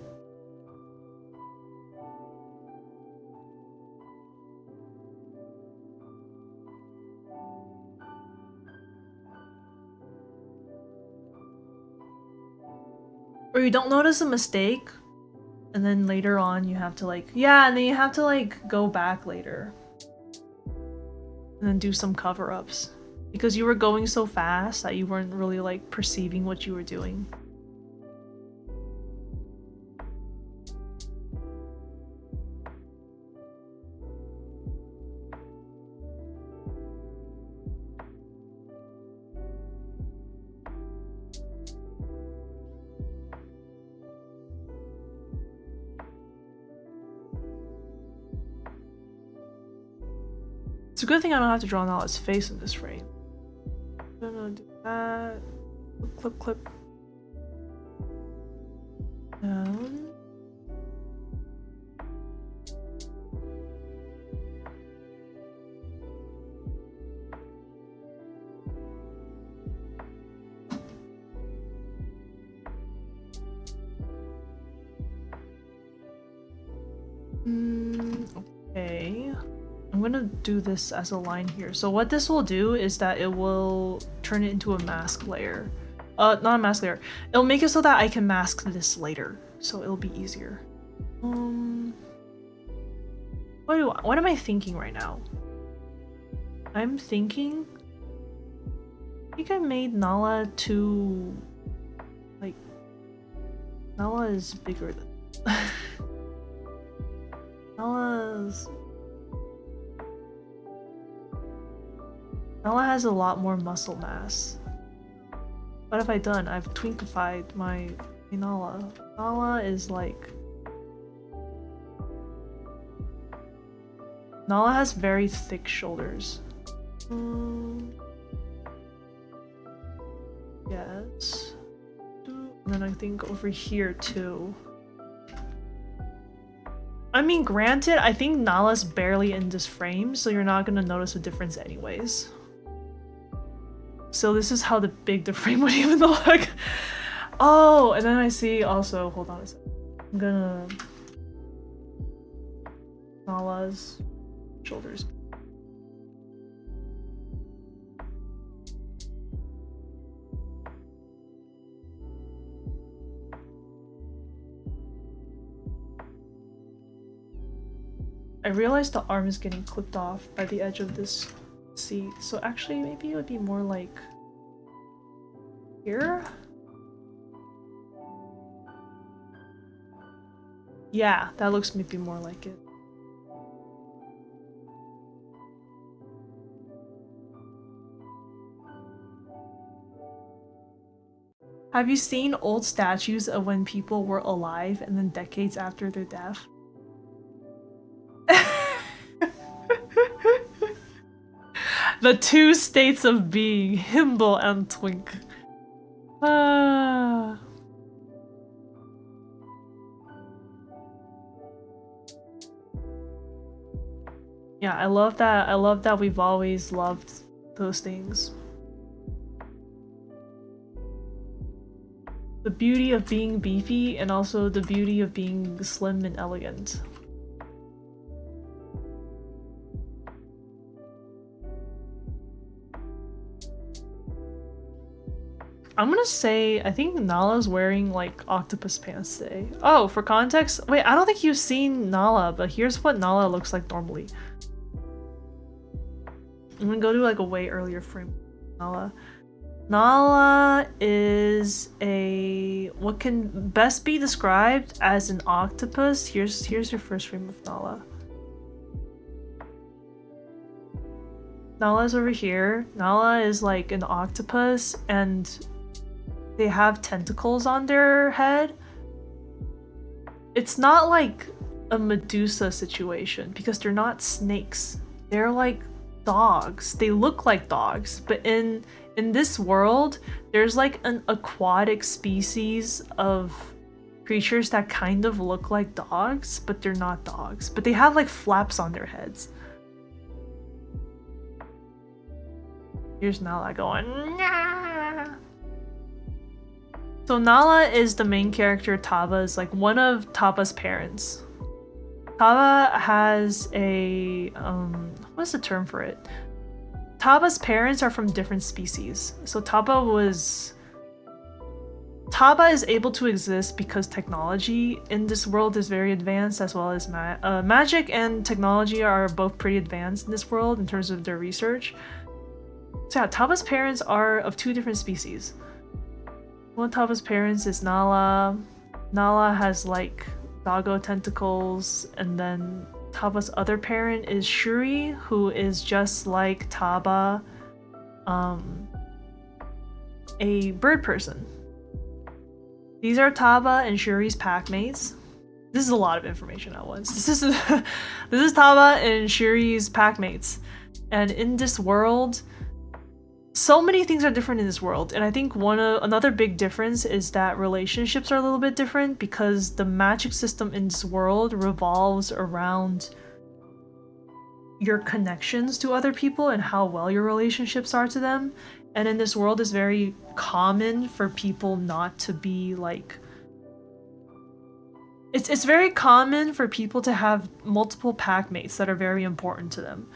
Or you don't notice a mistake, and then later on you have to like... Yeah, and then you have to like go back later. And then do some cover-ups. Because you were going so fast that you weren't really like perceiving what you were doing. It's a good thing I don't have to draw Nala's face in this frame. I'm gonna do that. Clip, clip, clip. Down. Okay. I'm gonna do this as a line here. So what this will do is that it will turn it into a mask layer. Not a mask layer. It'll make it so that I can mask this later. So it'll be easier. What am I thinking right now? I'm thinking... I think I made Nala too... Like... Nala is bigger than... Nala has a lot more muscle mass. What have I done? I've twinkified my Nala. Nala is like... Nala has very thick shoulders. Yes. And then I think over here too. I mean, granted, I think Nala's barely in this frame, so you're not gonna notice a difference anyways. So this is how big the frame would even look. Oh, and then I see also, hold on a second. I'm gonna... Nala's shoulders. I realized the arm is getting clipped off by the edge of this seat, so actually maybe it would be more like here? Yeah, that looks maybe more like it. Have you seen old statues of when people were alive and then decades after their death? The two states of being, Himble and Twink. Yeah, I love that. I love that we've always loved those things. The beauty of being beefy and also the beauty of being slim and elegant. I'm gonna say, I think Nala's wearing like octopus pants today. Oh, for context, wait, I don't think you've seen Nala, but here's what Nala looks like normally. I'm gonna go to like a way earlier frame. Nala. Nala is what can best be described as an octopus. Here's your first frame of Nala. Nala's over here. Nala is like an octopus and they have tentacles on their head. It's not like a Medusa situation because they're not snakes. They're like dogs. They look like dogs, but in this world, there's like an aquatic species of creatures that kind of look like dogs, but they're not dogs. But they have like flaps on their heads. Here's Nala going, "Nyah!" So Nala is the main character. Taba is like one of Taba's parents. Taba has a what's the term for it? Taba's parents are from different species. So Taba is able to exist because technology in this world is very advanced, as well as magic and technology are both pretty advanced in this world in terms of their research. So yeah, Taba's parents are of two different species. One of Taba's parents is Nala. Nala has like doggo tentacles, and then Taba's other parent is Shuri, who is just like Taba, a bird person. These are Taba and Shuri's pack mates. This is a lot of information at once. This is Taba and Shuri's pack mates, and in this world, so many things are different in this world, and I think another big difference is that relationships are a little bit different because the magic system in this world revolves around your connections to other people and how well your relationships are to them. And in this world, it's very common for people not to be like... It's very common for people to have multiple pack mates that are very important to them.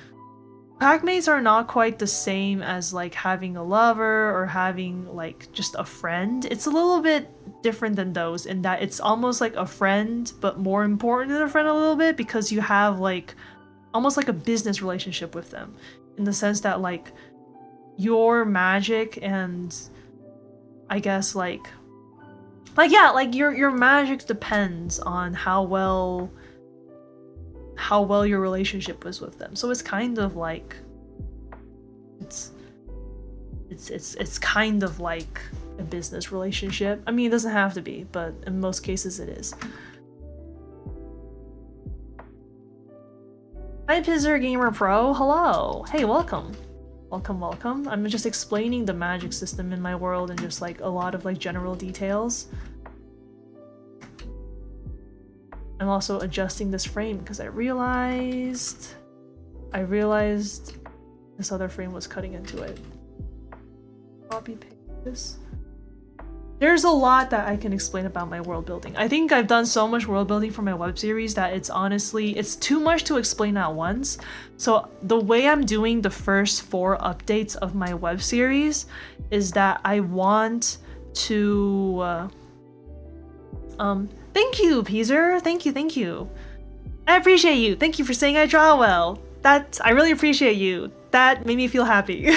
Packmates are not quite the same as like having a lover or having like just a friend. It's a little bit different than those in that it's almost like a friend, but more important than a friend a little bit because you have like almost like a business relationship with them in the sense that like your magic and I guess like yeah, like your magic depends on how well your relationship was with them. So it's kind of like it's kind of like a business relationship. I mean, it doesn't have to be, but in most cases it is. Hi Pizzer Gamer Pro, hello. Hey, welcome. Welcome. I'm just explaining the magic system in my world and just like a lot of like general details. I'm also adjusting this frame because I realized this other frame was cutting into it. Copy paste this. there's a lot that I can explain about my world building. I think I've done so much world building for my web series that it's honestly, it's too much to explain at once. So the way I'm doing the first 4 updates of my web series is that I want to thank you, Peaser. Thank you. I appreciate you. Thank you for saying I draw well. I really appreciate you. That made me feel happy.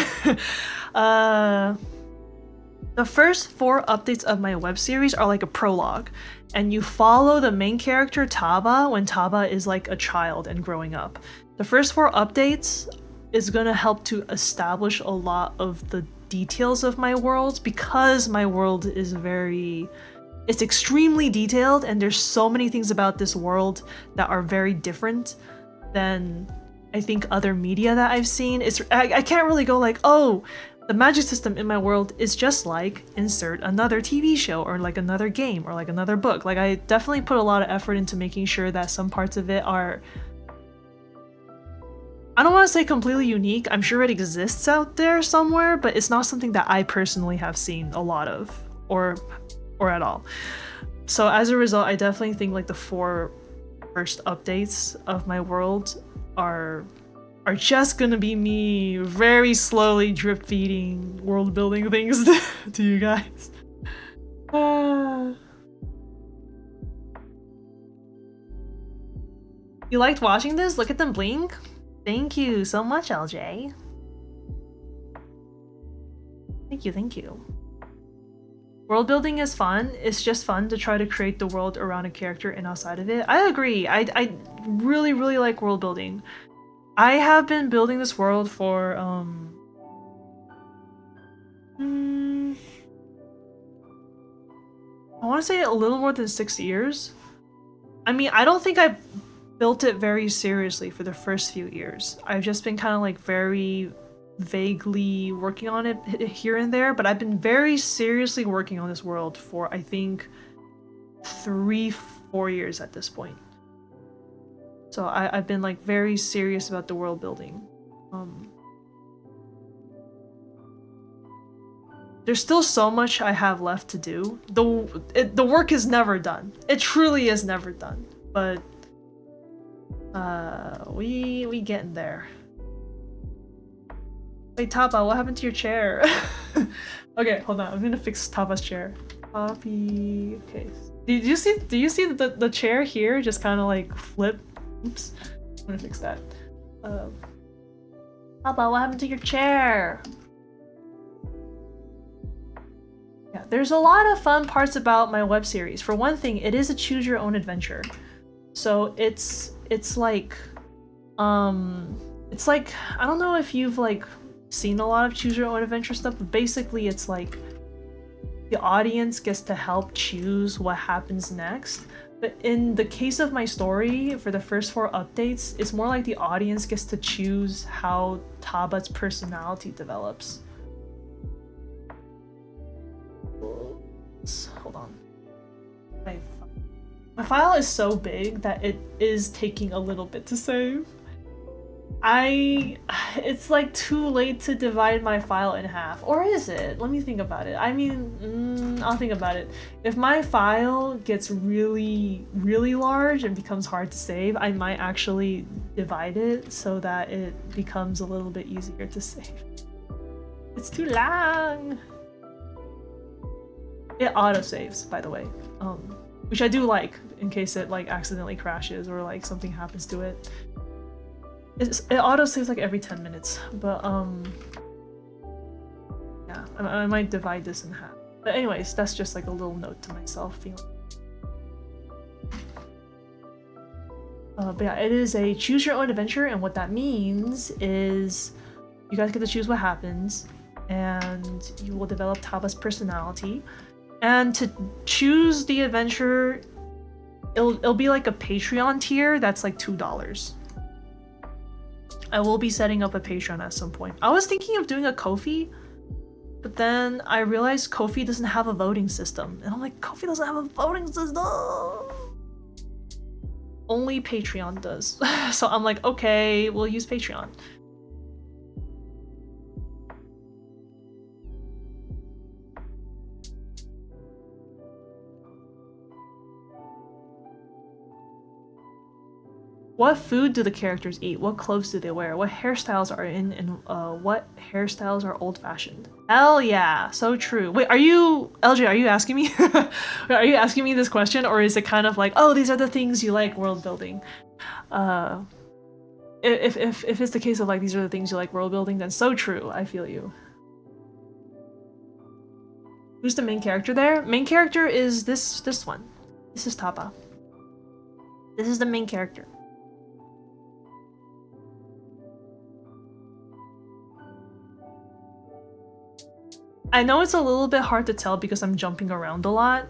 The first 4 updates of my web series are like a prologue, and you follow the main character Taba when Taba is like a child and growing up. The first 4 updates is gonna help to establish a lot of the details of my world, because my world is it's extremely detailed, and there's so many things about this world that are very different than I think other media that I've seen. I can't really go like, oh, the magic system in my world is just like insert another TV show or like another game or like another book. Like I definitely put a lot of effort into making sure that some parts of it are, I don't want to say completely unique. I'm sure it exists out there somewhere, but it's not something that I personally have seen a lot of or at all. So as a result, I definitely think like the 4 first updates of my world are just gonna be me very slowly drip feeding world building things to you guys. You liked watching this? Look at them blink. Thank you so much, LJ. Thank you. World building is fun. It's just fun to try to create the world around a character and outside of it. I agree. I really like world building. I have been building this world for I want to say a little more than 6 years. I mean, I don't think I built it very seriously for the first few years. I've just been kind of like very vaguely working on it here and there, but I've been very seriously working on this world for I think 3-4 years at this point. So I've been like very serious about the world building. There's still so much I have left to do. The work is never done. It truly is never done. But we getting there. Wait, Tapa, what happened to your chair? Okay, hold on. I'm gonna fix Tapa's chair. Copy. Okay. Do you see the chair here just kind of like flip? Oops. I'm gonna fix that. Tapa, what happened to your chair? Yeah, there's a lot of fun parts about my web series. For one thing, it is a choose your own adventure. So it's like I don't know if you've like seen a lot of choose your own adventure stuff, but basically it's like the audience gets to help choose what happens next. But in the case of my story, for the first 4 updates, it's more like the audience gets to choose how Taba's personality develops. Hold on. My file is so big that it is taking a little bit to save. It's like too late to divide my file in half. Or is it? Let me think about it. I mean, I'll think about it. If my file gets really large and becomes hard to save, I might actually divide it so that it becomes a little bit easier to save. It's too long! It autosaves, by the way. Which I do like, in case it like accidentally crashes or like something happens to it. It autosaves like every 10 minutes, but yeah, I might divide this in half. But anyways, that's just like a little note to myself. But yeah, it is a choose your own adventure, and what that means is you guys get to choose what happens, and you will develop Taba's personality. And to choose the adventure, it'll be like a Patreon tier that's like $2. I will be setting up a Patreon at some point. I was thinking of doing a Ko-fi, but then I realized Ko-fi doesn't have a voting system. And I'm like, Ko-fi doesn't have a voting system! Only Patreon does. So I'm like, okay, we'll use Patreon. What food do the characters eat? What clothes do they wear? What hairstyles are in, and what hairstyles are old-fashioned? Hell yeah, so true. Wait, are you LJ? Are you asking me? Are you asking me this question, or is it kind of like, oh, these are the things you like world building? If it's the case of like these are the things you like world building, then so true. I feel you. Who's the main character there? Main character is this one. This is Tapa. This is the main character. I know it's a little bit hard to tell because I'm jumping around a lot,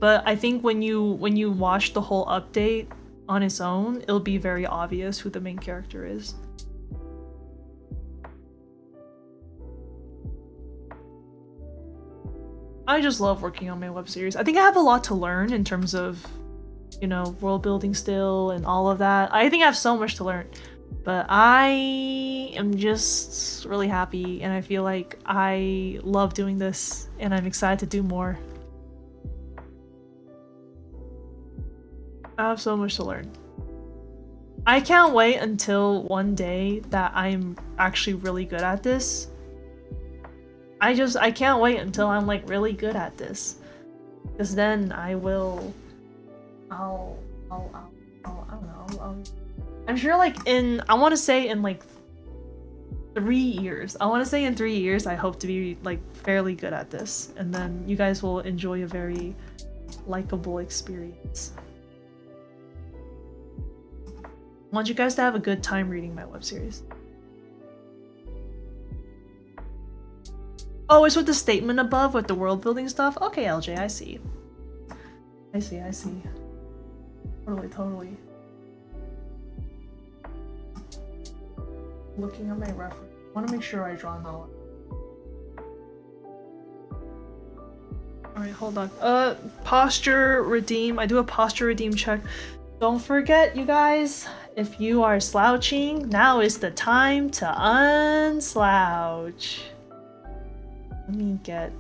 but I think when you watch the whole update on its own, it'll be very obvious who the main character is. I just love working on my web series. I think I have a lot to learn in terms of, you know, world building still and all of that. I think I have so much to learn, but I am just really happy and I feel like I love doing this and I'm excited to do more. I have so much to learn. I can't wait until one day that I'm actually really good at this. I can't wait until I'm like really good at this, because then I don't know, I'm sure like I want to say in like 3 years. I want to say in 3 years I hope to be like fairly good at this, and then you guys will enjoy a very likable experience. I want you guys to have a good time reading my web series. Oh, it's with the statement above with the world building stuff? Okay, LJ, I see. I see. Totally. Looking at my reference. I want to make sure I draw Nala. Alright, hold on. Posture redeem. I do a posture redeem check. Don't forget, you guys, if you are slouching, now is the time to unslouch. Let me get...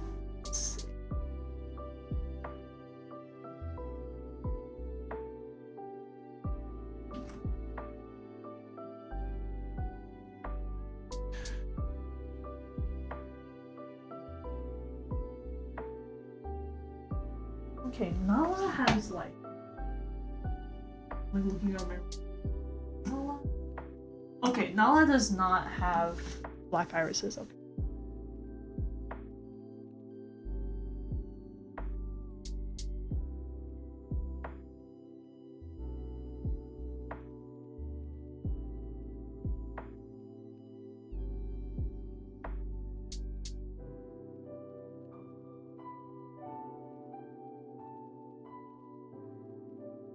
Okay, Nala has like... I'm looking at my... Nala? Okay, Nala does not have black irises. Okay.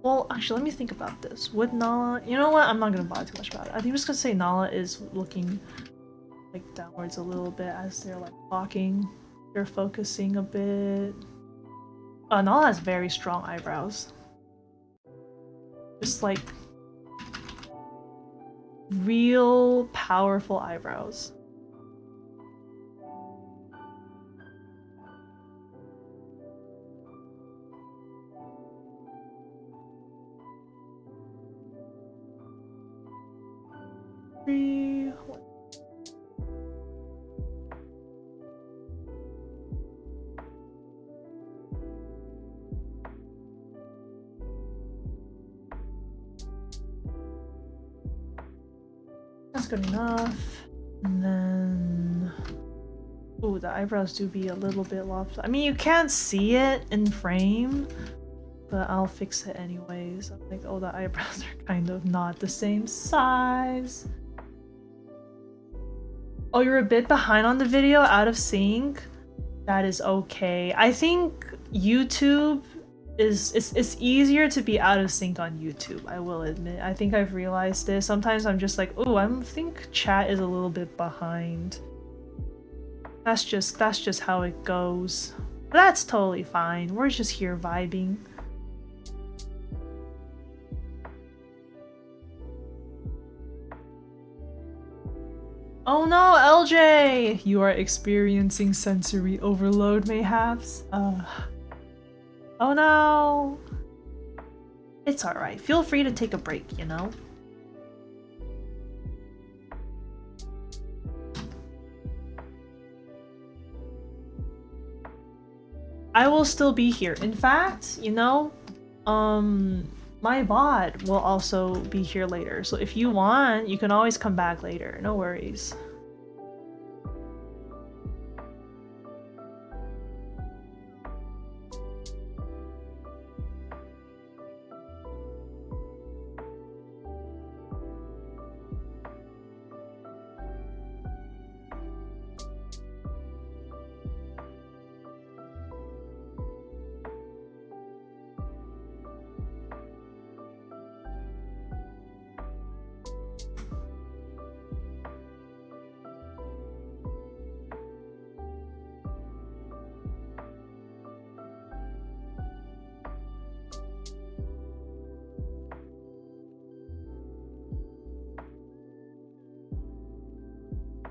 Well, actually, let me think about this. Would Nala... You know what? I'm not gonna bother too much about it. I think I'm just gonna say Nala is looking like downwards a little bit as they're like walking. They're focusing a bit. Nala has very strong eyebrows. Just like real powerful eyebrows. That's good enough. And then... Ooh, the eyebrows do be a little bit lopsided. I mean, you can't see it in frame, but I'll fix it anyways. I'm like, oh, the eyebrows are kind of not the same size. Oh, you're a bit behind on the video, out of sync? That is okay. I think YouTube is... It's easier to be out of sync on YouTube, I will admit. I think I've realized this. Sometimes I'm just like, oh, I think chat is a little bit behind. That's just how it goes. But that's totally fine. We're just here vibing. Oh no, LJ! You are experiencing sensory overload, mayhaps? Oh no! It's alright. Feel free to take a break, you know? I will still be here. In fact, you know, my VOD will also be here later. So if you want, you can always come back later. No worries.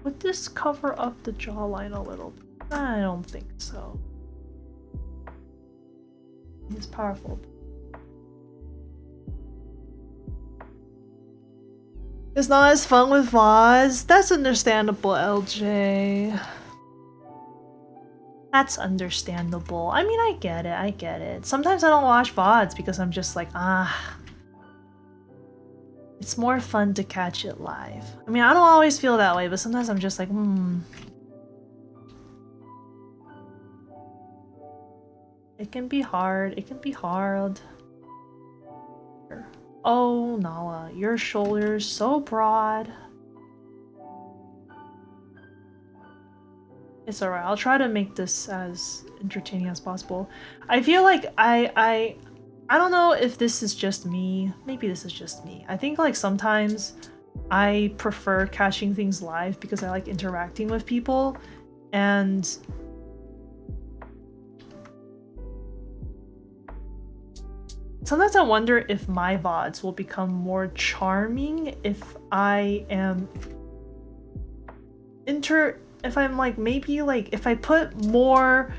Would this cover up the jawline a little bit? I don't think so. It's powerful. It's not as fun with VODs. That's understandable, LJ. That's understandable. I mean, I get it, I get it. Sometimes I don't watch VODs because I'm just like, it's more fun to catch it live. I mean, I don't always feel that way, but sometimes I'm just like, It can be hard, it can be hard. Oh, Nala, your shoulder's so broad. It's alright, I'll try to make this as entertaining as possible. I feel like I don't know if this is just me. Maybe this is just me. I think like sometimes I prefer catching things live because I like interacting with people, and sometimes I wonder if my VODs will become more charming if I am if I'm like, maybe like if I put more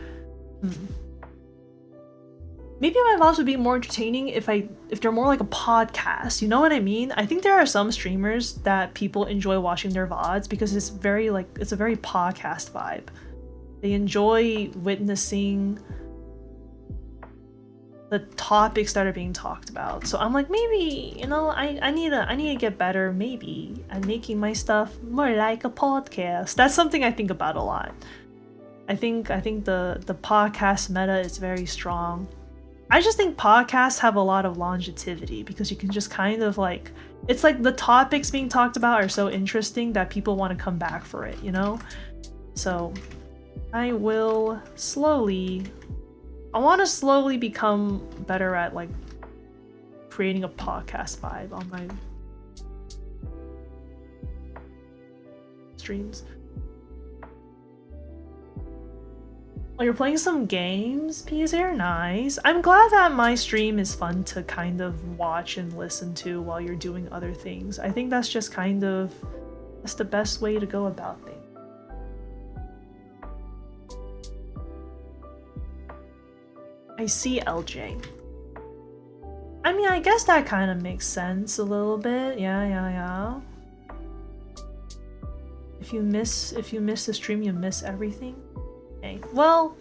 maybe my VODs would be more entertaining if they're more like a podcast, you know what I mean? I think there are some streamers that people enjoy watching their VODs because it's very like, it's a very podcast vibe. They enjoy witnessing the topics that are being talked about. So I'm like, maybe, you know, I need to get better maybe at making my stuff more like a podcast. That's something I think about a lot. I think the podcast meta is very strong. I just think podcasts have a lot of longevity because you can just kind of like, it's like the topics being talked about are so interesting that people want to come back for it, you know? So I will I want to slowly become better at like creating a podcast vibe on my streams. Oh, you're playing some games, Peaser? Nice. I'm glad that my stream is fun to kind of watch and listen to while you're doing other things. I think that's just kind of, that's the best way to go about things. I see, LJ. I mean, I guess that kind of makes sense a little bit. Yeah. If you miss the stream, you miss everything. Okay. Well,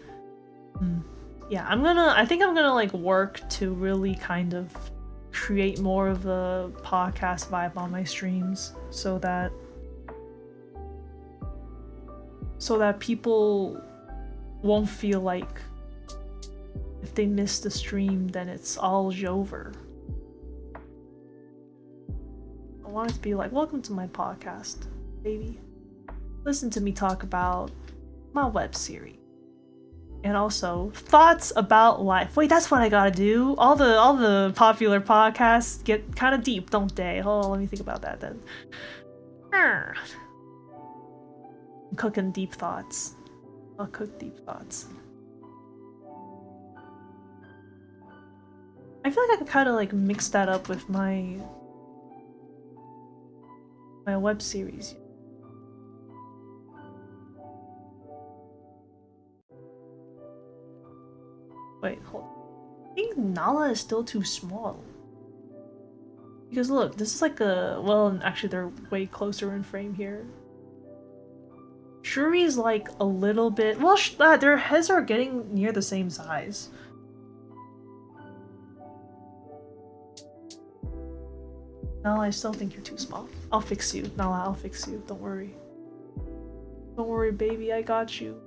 yeah, I think I'm gonna like work to really kind of create more of a podcast vibe on my streams so that people won't feel like if they miss the stream, then it's all over. I want it to be like, welcome to my podcast, baby. Listen to me talk about my web series. And also, thoughts about life. Wait, that's what I gotta do? All the popular podcasts get kind of deep, don't they? Hold on, let me think about that then. I'm cooking deep thoughts. I'll cook deep thoughts. I feel like I could kind of like mix that up with my web series. Wait, hold on. I think Nala is still too small. Because look, this is like a, well, actually they're way closer in frame here. Shuri's like a little bit. Well, their heads are getting near the same size. Nala, I still think you're too small. I'll fix you. Nala, I'll fix you. Don't worry. Don't worry, baby. I got you.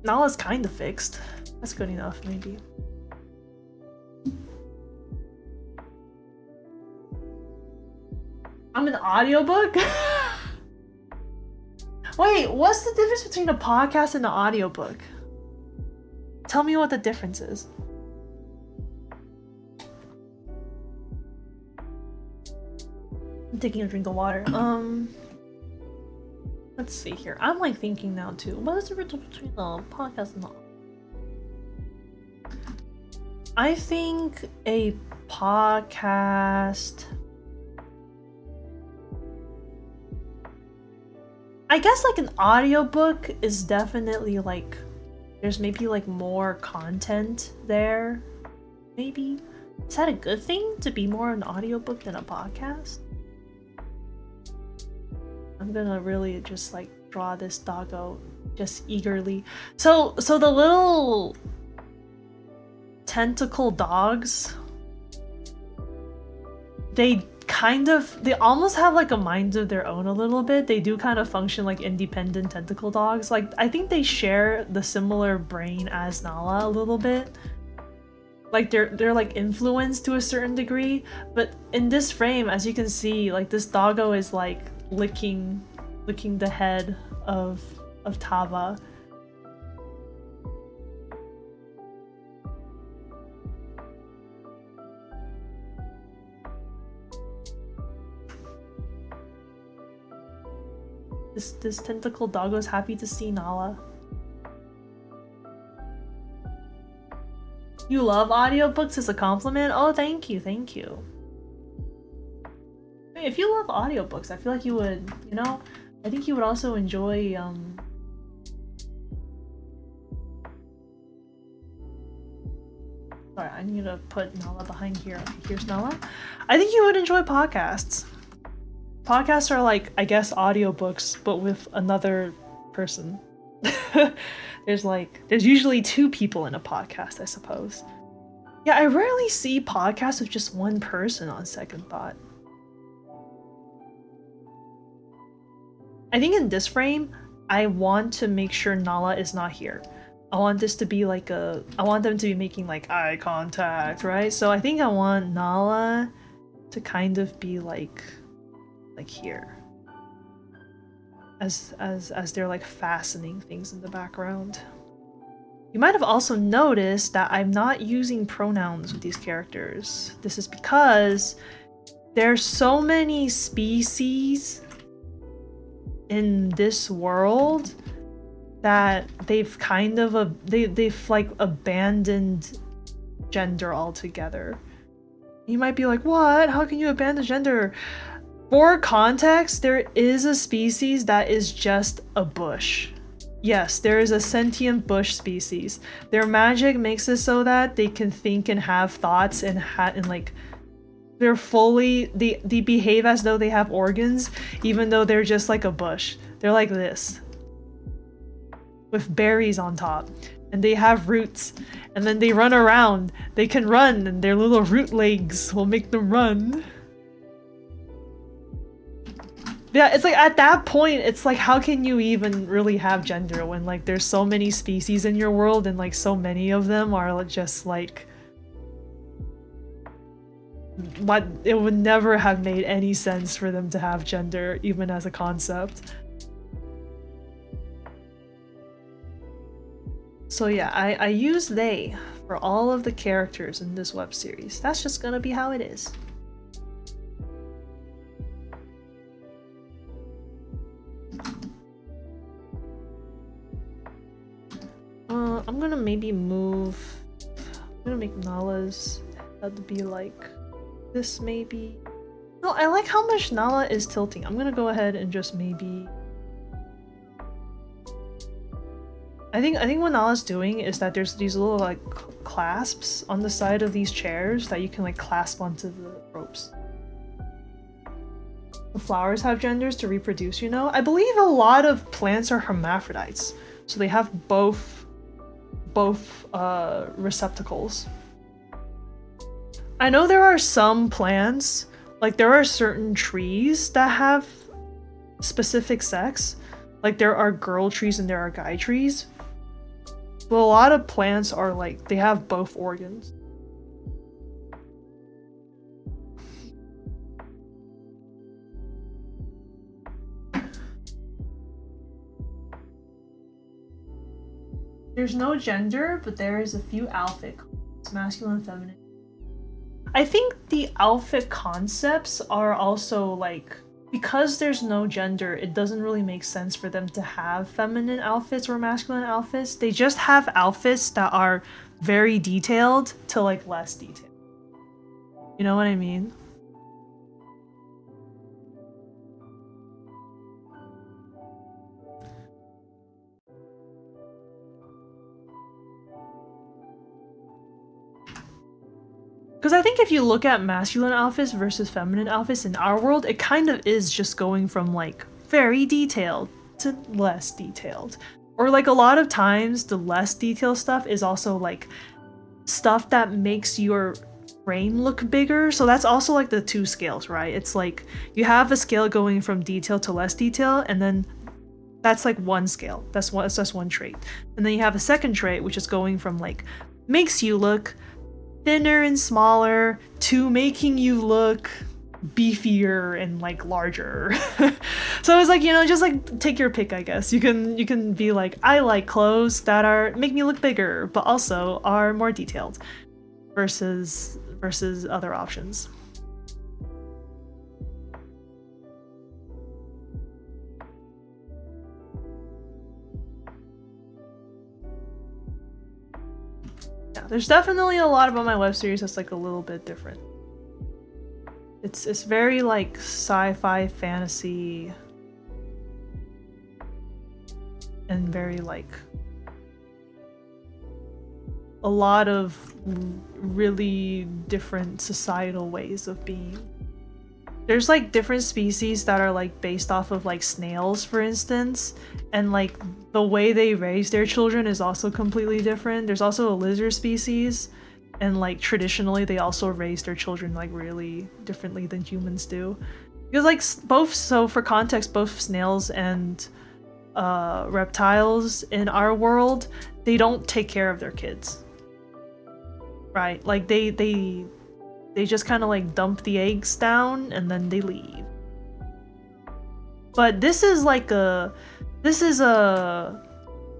Nala's kind of fixed. That's good enough, maybe. I'm an audiobook? Wait, what's the difference between a podcast and an audiobook? Tell me what the difference is. I'm taking a drink of water. Let's see here. I'm like thinking now too. What is the difference between a podcast and the... I think a podcast... I guess like an audiobook is definitely like... There's maybe like more content there. Maybe? Is that a good thing to be more an audiobook than a podcast? I'm gonna really just like draw this doggo just eagerly. So the little tentacle dogs, they almost have like a mind of their own a little bit. They do kind of function like independent tentacle dogs. Like I think they share the similar brain as Nala a little bit. Like they're like influenced to a certain degree, but in this frame, as you can see, like this doggo is like licking the head of Tava. This tentacle doggo's happy to see Nala. You love audiobooks as a compliment? Oh, thank you, thank you. If you love audiobooks, I feel like you would, you know, I think you would also enjoy, Sorry, I need to put Nala behind here. Okay, here's Nala. I think you would enjoy podcasts. Podcasts are like, I guess, audiobooks, but with another person. There's usually two people in a podcast, I suppose. Yeah, I rarely see podcasts with just one person on second thought. I think in this frame, I want to make sure Nala is not here. I want this to be like I want them to be making like eye contact, right? So I think I want Nala to kind of be like here. As they're like fastening things in the background. You might have also noticed that I'm not using pronouns with these characters. This is because there's so many species in this world that they've kind of they've like abandoned gender altogether. You might be like, what? How can you abandon gender? For context, there is a species that is just a bush. Yes, there is a sentient bush species. Their magic makes it so that they can think and have thoughts and like they're fully they behave as though they have organs, even though they're just like a bush. They're like this, with berries on top, and they have roots, and then they run around. They can run, and their little root legs will make them run. Yeah, it's like at that point, it's like, how can you even really have gender when like there's so many species in your world and like so many of them are just like what? It would never have made any sense for them to have gender even as a concept. So yeah, I use they for all of the characters in this web series. That's just gonna be how it is. I'm gonna maybe move... I'm gonna make Nala's head be like this maybe. No, I like how much Nala is tilting. I'm gonna go ahead and just maybe... I think what Nala's doing is that there's these little like clasps on the side of these chairs that you can like clasp onto the ropes. The flowers have genders to reproduce, you know? I believe a lot of plants are hermaphrodites, so they have both receptacles. I know there are some plants, like there are certain trees that have specific sex. Like there are girl trees and there are guy trees. But a lot of plants are like, they have both organs. There's no gender, but there is a few outfit. It's masculine and feminine. I think the outfit concepts are also like, because there's no gender, it doesn't really make sense for them to have feminine outfits or masculine outfits. They just have outfits that are very detailed to like less detailed. You know what I mean? Because I think if you look at masculine outfits versus feminine outfits in our world, it kind of is just going from like very detailed to less detailed. Or like a lot of times the less detailed stuff is also like stuff that makes your frame look bigger. So that's also like the two scales, right? It's like you have a scale going from detail to less detail, and then that's like one scale. That's one trait. And then you have a second trait, which is going from like makes you look thinner and smaller to making you look beefier and like larger. So it's like, you know, just like take your pick, I guess. You can be like, I like clothes that are make me look bigger but also are more detailed versus other options. Yeah, there's definitely a lot about my web series that's like a little bit different. It's very like sci-fi fantasy and very like a lot of really different societal ways of being. There's like different species that are like based off of like snails, for instance, and like the way they raise their children is also completely different. There's also a lizard species, and like traditionally they also raise their children like really differently than humans do. Because like both, so for context, both snails and reptiles in our world, they don't take care of their kids. Right? Like they just kind of like dump the eggs down and then they leave. But this is a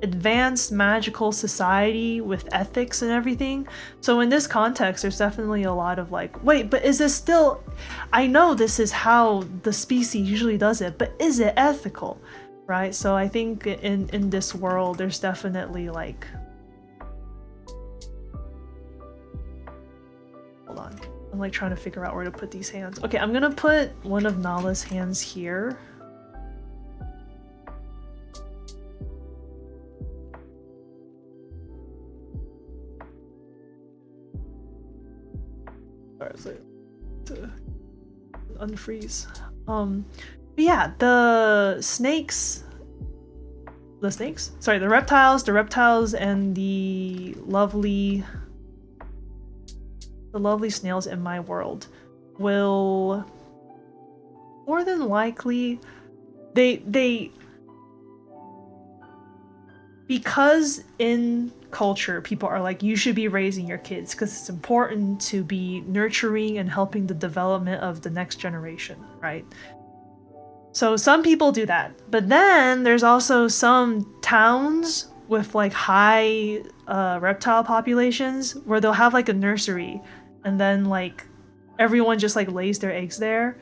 advanced magical society with ethics and everything. So in this context, there's definitely a lot of like, wait, but is this still, I know this is how the species usually does it, but is it ethical? Right? So I think in this world, there's definitely like, hold on. I'm like trying to figure out where to put these hands. Okay, I'm gonna put one of Nala's hands here. Alright, so to unfreeze. But yeah, the reptiles and the lovely snails in my world will more than likely because in culture people are like, you should be raising your kids because it's important to be nurturing and helping the development of the next generation, right? So some people do that, but then there's also some towns with like high reptile populations where they'll have like a nursery, and then like everyone just like lays their eggs there,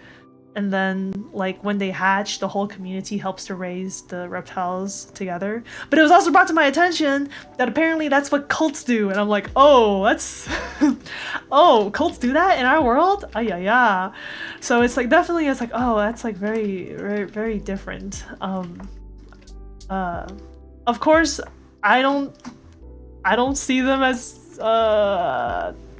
and then like when they hatch, the whole community helps to raise the reptiles together. But it was also brought to my attention that apparently that's what cults do, and I'm like, oh, that's oh, cults do that in our world? Yeah. So it's like definitely, it's like, oh, that's like very, very, very different. Of course, I don't see them as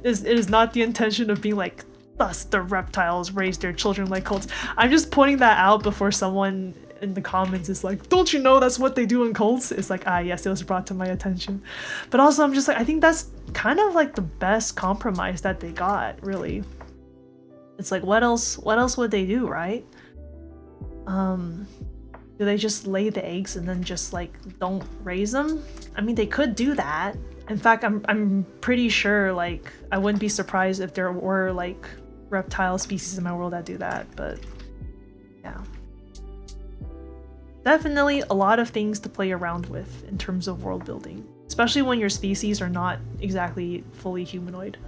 it is not the intention of being like, thus the reptiles raise their children like cults. I'm just pointing that out before someone in the comments is like, don't you know that's what they do in cults? It's like, ah, yes, it was brought to my attention. But also I'm just like, I think that's kind of like the best compromise that they got, really. It's like, what else would they do, right? Do they just lay the eggs and then just like don't raise them? I mean, they could do that. In fact, I'm pretty sure, like, I wouldn't be surprised if there were like reptile species in my world that do that, but yeah. Definitely a lot of things to play around with in terms of world building, especially when your species are not exactly fully humanoid.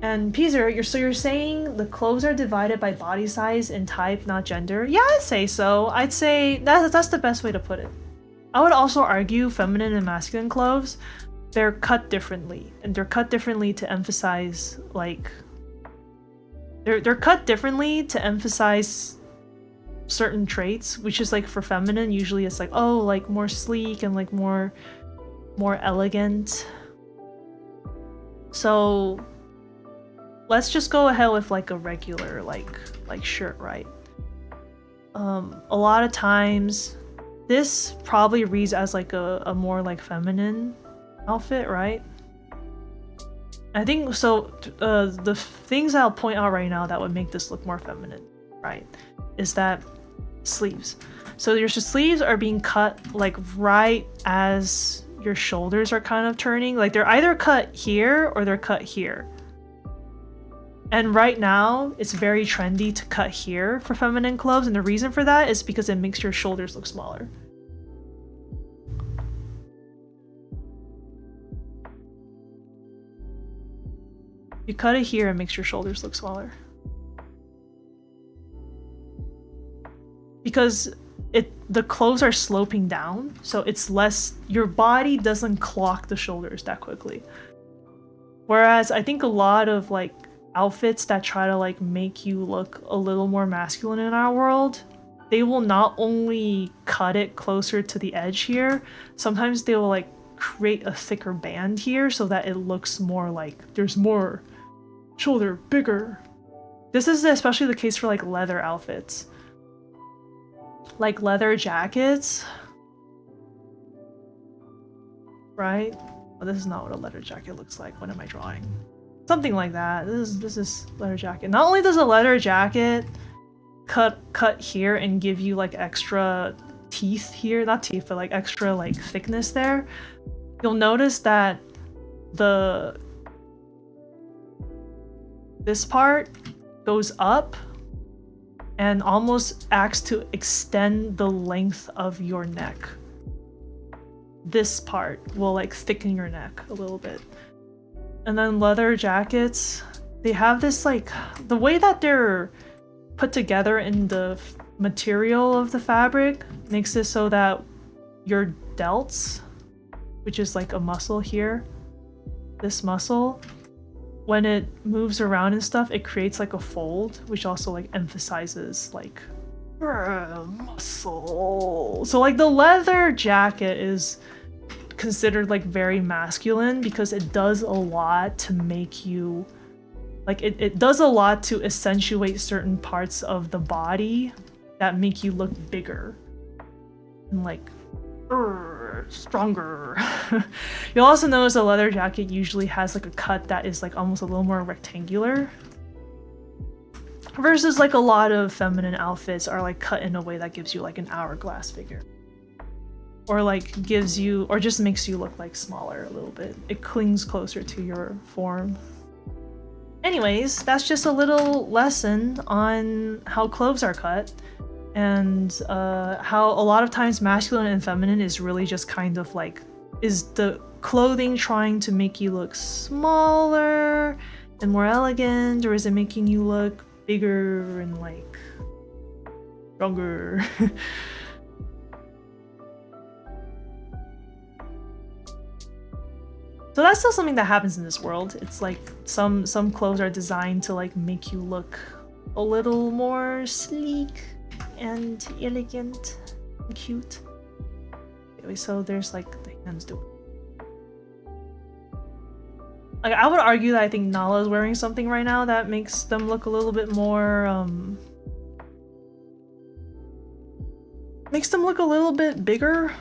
And Peter, you're saying the clothes are divided by body size and type, not gender? Yeah, I'd say so. I'd say that's the best way to put it. I would also argue feminine and masculine clothes, they're cut differently, and they're cut differently to emphasize like they're cut differently to emphasize certain traits, which is like for feminine usually it's like, oh, like more sleek and like more elegant. So let's just go ahead with like a regular like shirt, right? A lot of times this probably reads as like a more like feminine outfit, right? I think so. The things I'll point out right now that would make this look more feminine, right, is that sleeves. So your sleeves are being cut like right as your shoulders are kind of turning. Like they're either cut here or they're cut here. And right now, it's very trendy to cut here for feminine clothes, and the reason for that is because it makes your shoulders look smaller. You cut it here, it makes your shoulders look smaller. Because the clothes are sloping down, so it's less, your body doesn't clock the shoulders that quickly. Whereas I think a lot of like outfits that try to like make you look a little more masculine in our world, they will not only cut it closer to the edge here, sometimes they will like create a thicker band here so that it looks more like there's more shoulder, bigger. This is especially the case for like leather outfits. Like leather jackets, right? Oh, this is not what a leather jacket looks like. What am I drawing? Something like that. This is leather jacket. Not only does a leather jacket cut here and give you like extra teeth here, not teeth, but like extra like thickness there, you'll notice that this part goes up and almost acts to extend the length of your neck. This part will like thicken your neck a little bit. And then leather jackets, they have this like, the way that they're put together in the material of the fabric makes it so that your delts, which is like a muscle here, this muscle, when it moves around and stuff, it creates like a fold, which also like emphasizes like muscle. So like the leather jacket is considered like very masculine because it does a lot to make you like it does a lot to accentuate certain parts of the body that make you look bigger and like stronger. You'll also notice a leather jacket usually has like a cut that is like almost a little more rectangular versus like a lot of feminine outfits are like cut in a way that gives you like an hourglass figure, or like gives you, or just makes you look like smaller a little bit. It clings closer to your form. Anyways, that's just a little lesson on how clothes are cut, and how a lot of times masculine and feminine is really just kind of like, is the clothing trying to make you look smaller and more elegant, or is it making you look bigger and like stronger? So that's still something that happens in this world. It's like some clothes are designed to like make you look a little more sleek and elegant and cute. Okay, so there's like the hands doing. Like I would argue that I think Nala is wearing something right now that makes them look a little bit more makes them look a little bit bigger.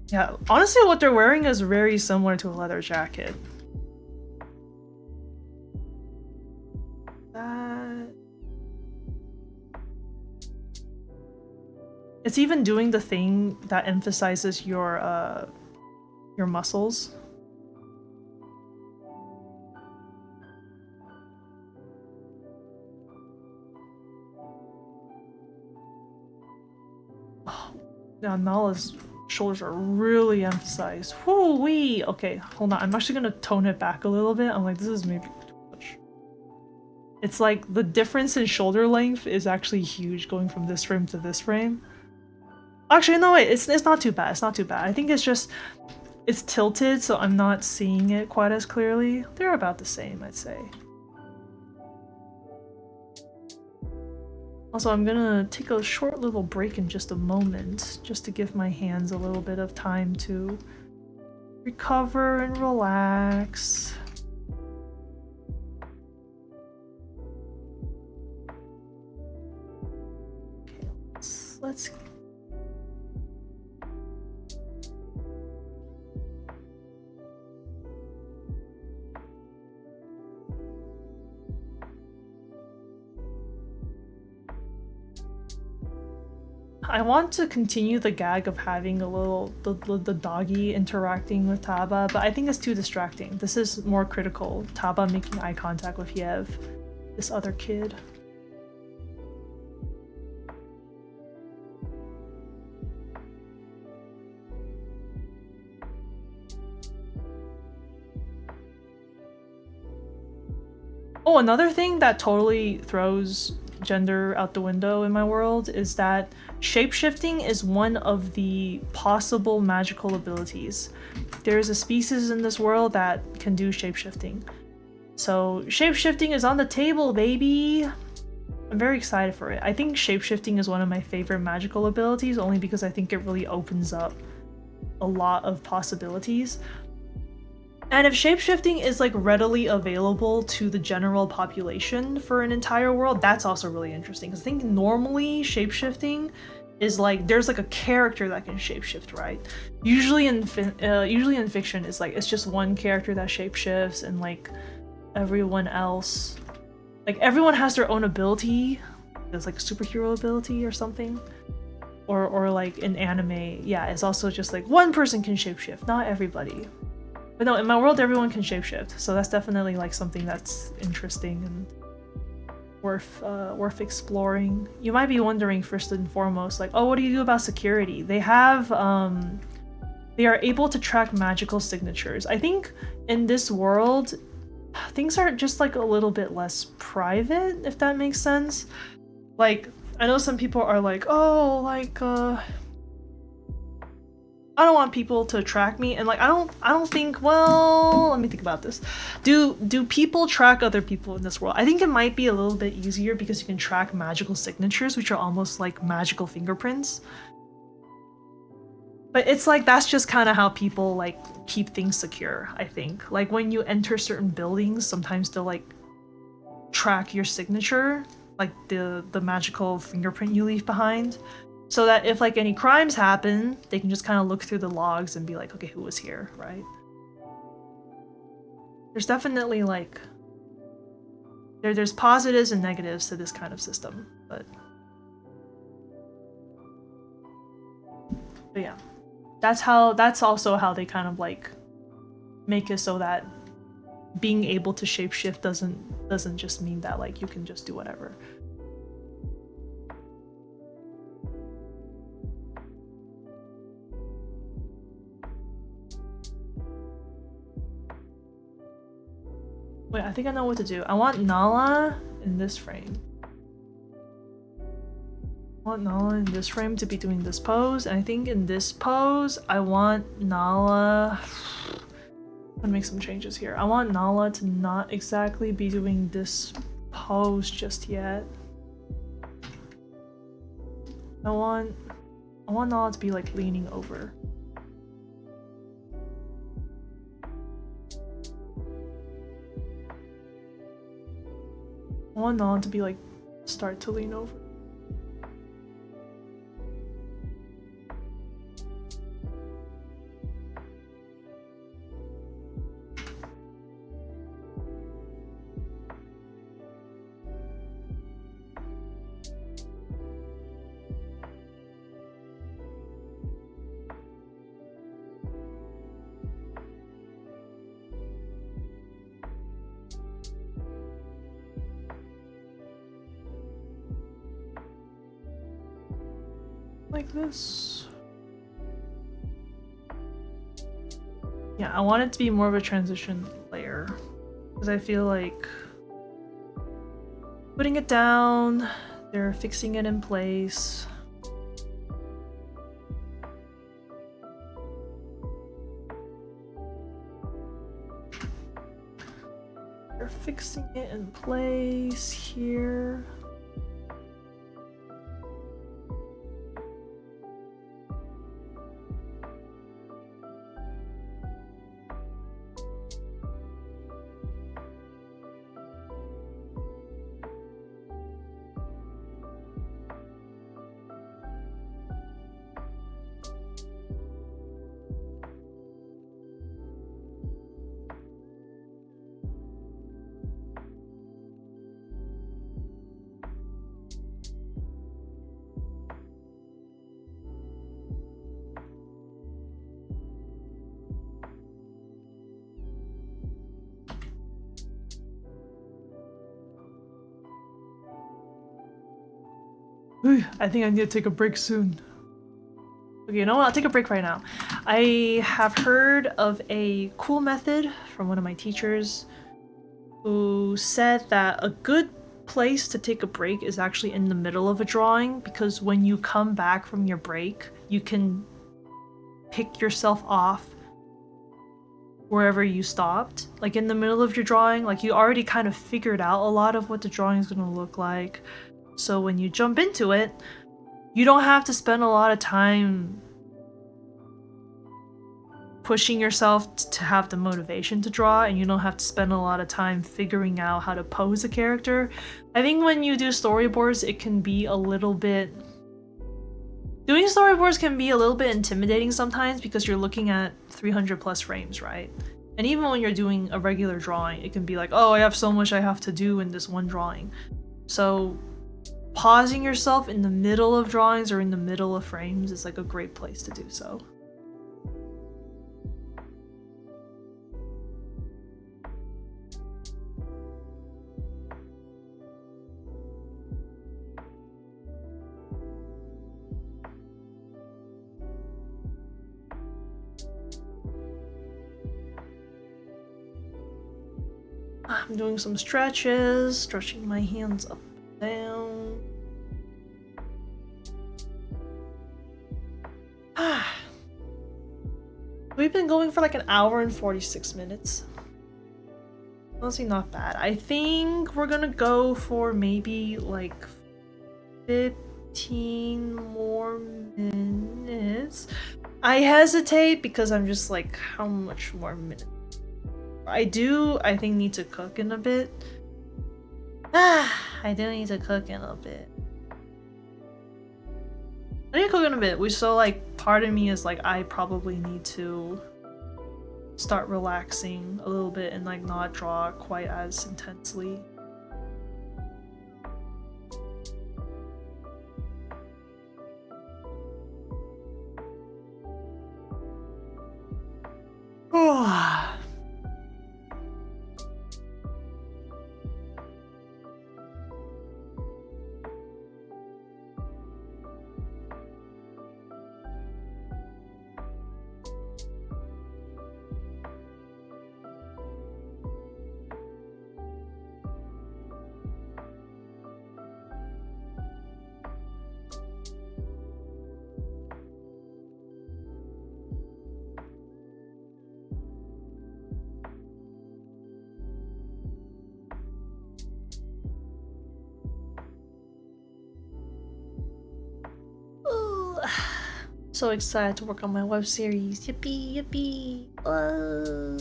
Yeah, honestly what they're wearing is very similar to a leather jacket. It's even doing the thing that emphasizes your muscles. Oh, now Nala's shoulders are really emphasized. Whoo-wee! Okay, hold on. I'm actually gonna tone it back a little bit. I'm like, this is maybe too much. It's like the difference in shoulder length is actually huge going from this frame to this frame. Actually, no, wait, it's not too bad. It's not too bad. I think it's just, it's tilted, so I'm not seeing it quite as clearly. They're about the same, I'd say. Also, I'm gonna take a short little break in just a moment, just to give my hands a little bit of time to recover and relax. Okay, let's I want to continue the gag of having a little the doggy interacting with Taba, but I think it's too distracting. This is more critical. Taba making eye contact with Yev, this other kid. Oh, another thing that totally throws gender out the window in my world is that shapeshifting is one of the possible magical abilities. There's a species in this world that can do shapeshifting. So shapeshifting is on the table, baby! I'm very excited for it. I think shapeshifting is one of my favorite magical abilities only because I think it really opens up a lot of possibilities. And if shapeshifting is like readily available to the general population for an entire world, that's also really interesting. Because I think normally shapeshifting is like there's like a character that can shapeshift, right? Usually in fiction, it's like it's just one character that shapeshifts, and like everyone else, like everyone has their own ability. There's like a superhero ability or something. Or like in anime, yeah, it's also just like one person can shapeshift, not everybody. But no, in my world, everyone can shapeshift, so that's definitely like something that's interesting and worth exploring. You might be wondering first and foremost, like, oh, what do you do about security? They have, they are able to track magical signatures. I think in this world, things are just like a little bit less private, if that makes sense. Like, I know some people are like, oh, like, I don't want people to track me, and like I don't think, well, let me think about this. Do people track other people in this world? I think it might be a little bit easier because you can track magical signatures, which are almost like magical fingerprints. But it's like that's just kind of how people like keep things secure, I think. Like when you enter certain buildings, sometimes they'll like track your signature, like the magical fingerprint you leave behind. So that if like any crimes happen, they can just kind of look through the logs and be like, okay, who was here, right? There's definitely like, there's positives and negatives to this kind of system, but yeah, that's also how they kind of like make it so that being able to shapeshift doesn't just mean that like you can just do whatever. Wait, I think I know what to do. I want Nala in this frame. I want Nala in this frame to be doing this pose, and I think in this pose, I want Nala... I'm gonna make some changes here. I want Nala to not exactly be doing this pose just yet. I want Nala to be like leaning over. I want Nala to be like start to lean over. Like this. Yeah, I want it to be more of a transition layer because I feel like putting it down, they're fixing it in place. They're fixing it in place here. I think I need to take a break soon. Okay, you know what? I'll take a break right now. I have heard of a cool method from one of my teachers who said that a good place to take a break is actually in the middle of a drawing, because when you come back from your break, you can pick yourself off wherever you stopped. Like in the middle of your drawing, like you already kind of figured out a lot of what the drawing is going to look like. So when you jump into it, you don't have to spend a lot of time pushing yourself to have the motivation to draw, and you don't have to spend a lot of time figuring out how to pose a character. I think when you do storyboards, it can be a little bit... Doing storyboards can be a little bit intimidating sometimes because you're looking at 300 plus frames, right? And even when you're doing a regular drawing, it can be like, oh, I have so much I have to do in this one drawing. So pausing yourself in the middle of drawings or in the middle of frames is like a great place to do so. I'm doing some stretches, stretching my hands up and down. We've been going for like an hour and 46 minutes. Honestly, not bad. I think we're gonna go for maybe like 15 more minutes. I hesitate because I'm just like, how much more minutes? I think, need to cook in a bit. I do need to cook in a bit. I need to cook in a bit, so like part of me is like, I probably need to start relaxing a little bit and like not draw quite as intensely. so excited to work on my web series. Yippee, yippee. Ah.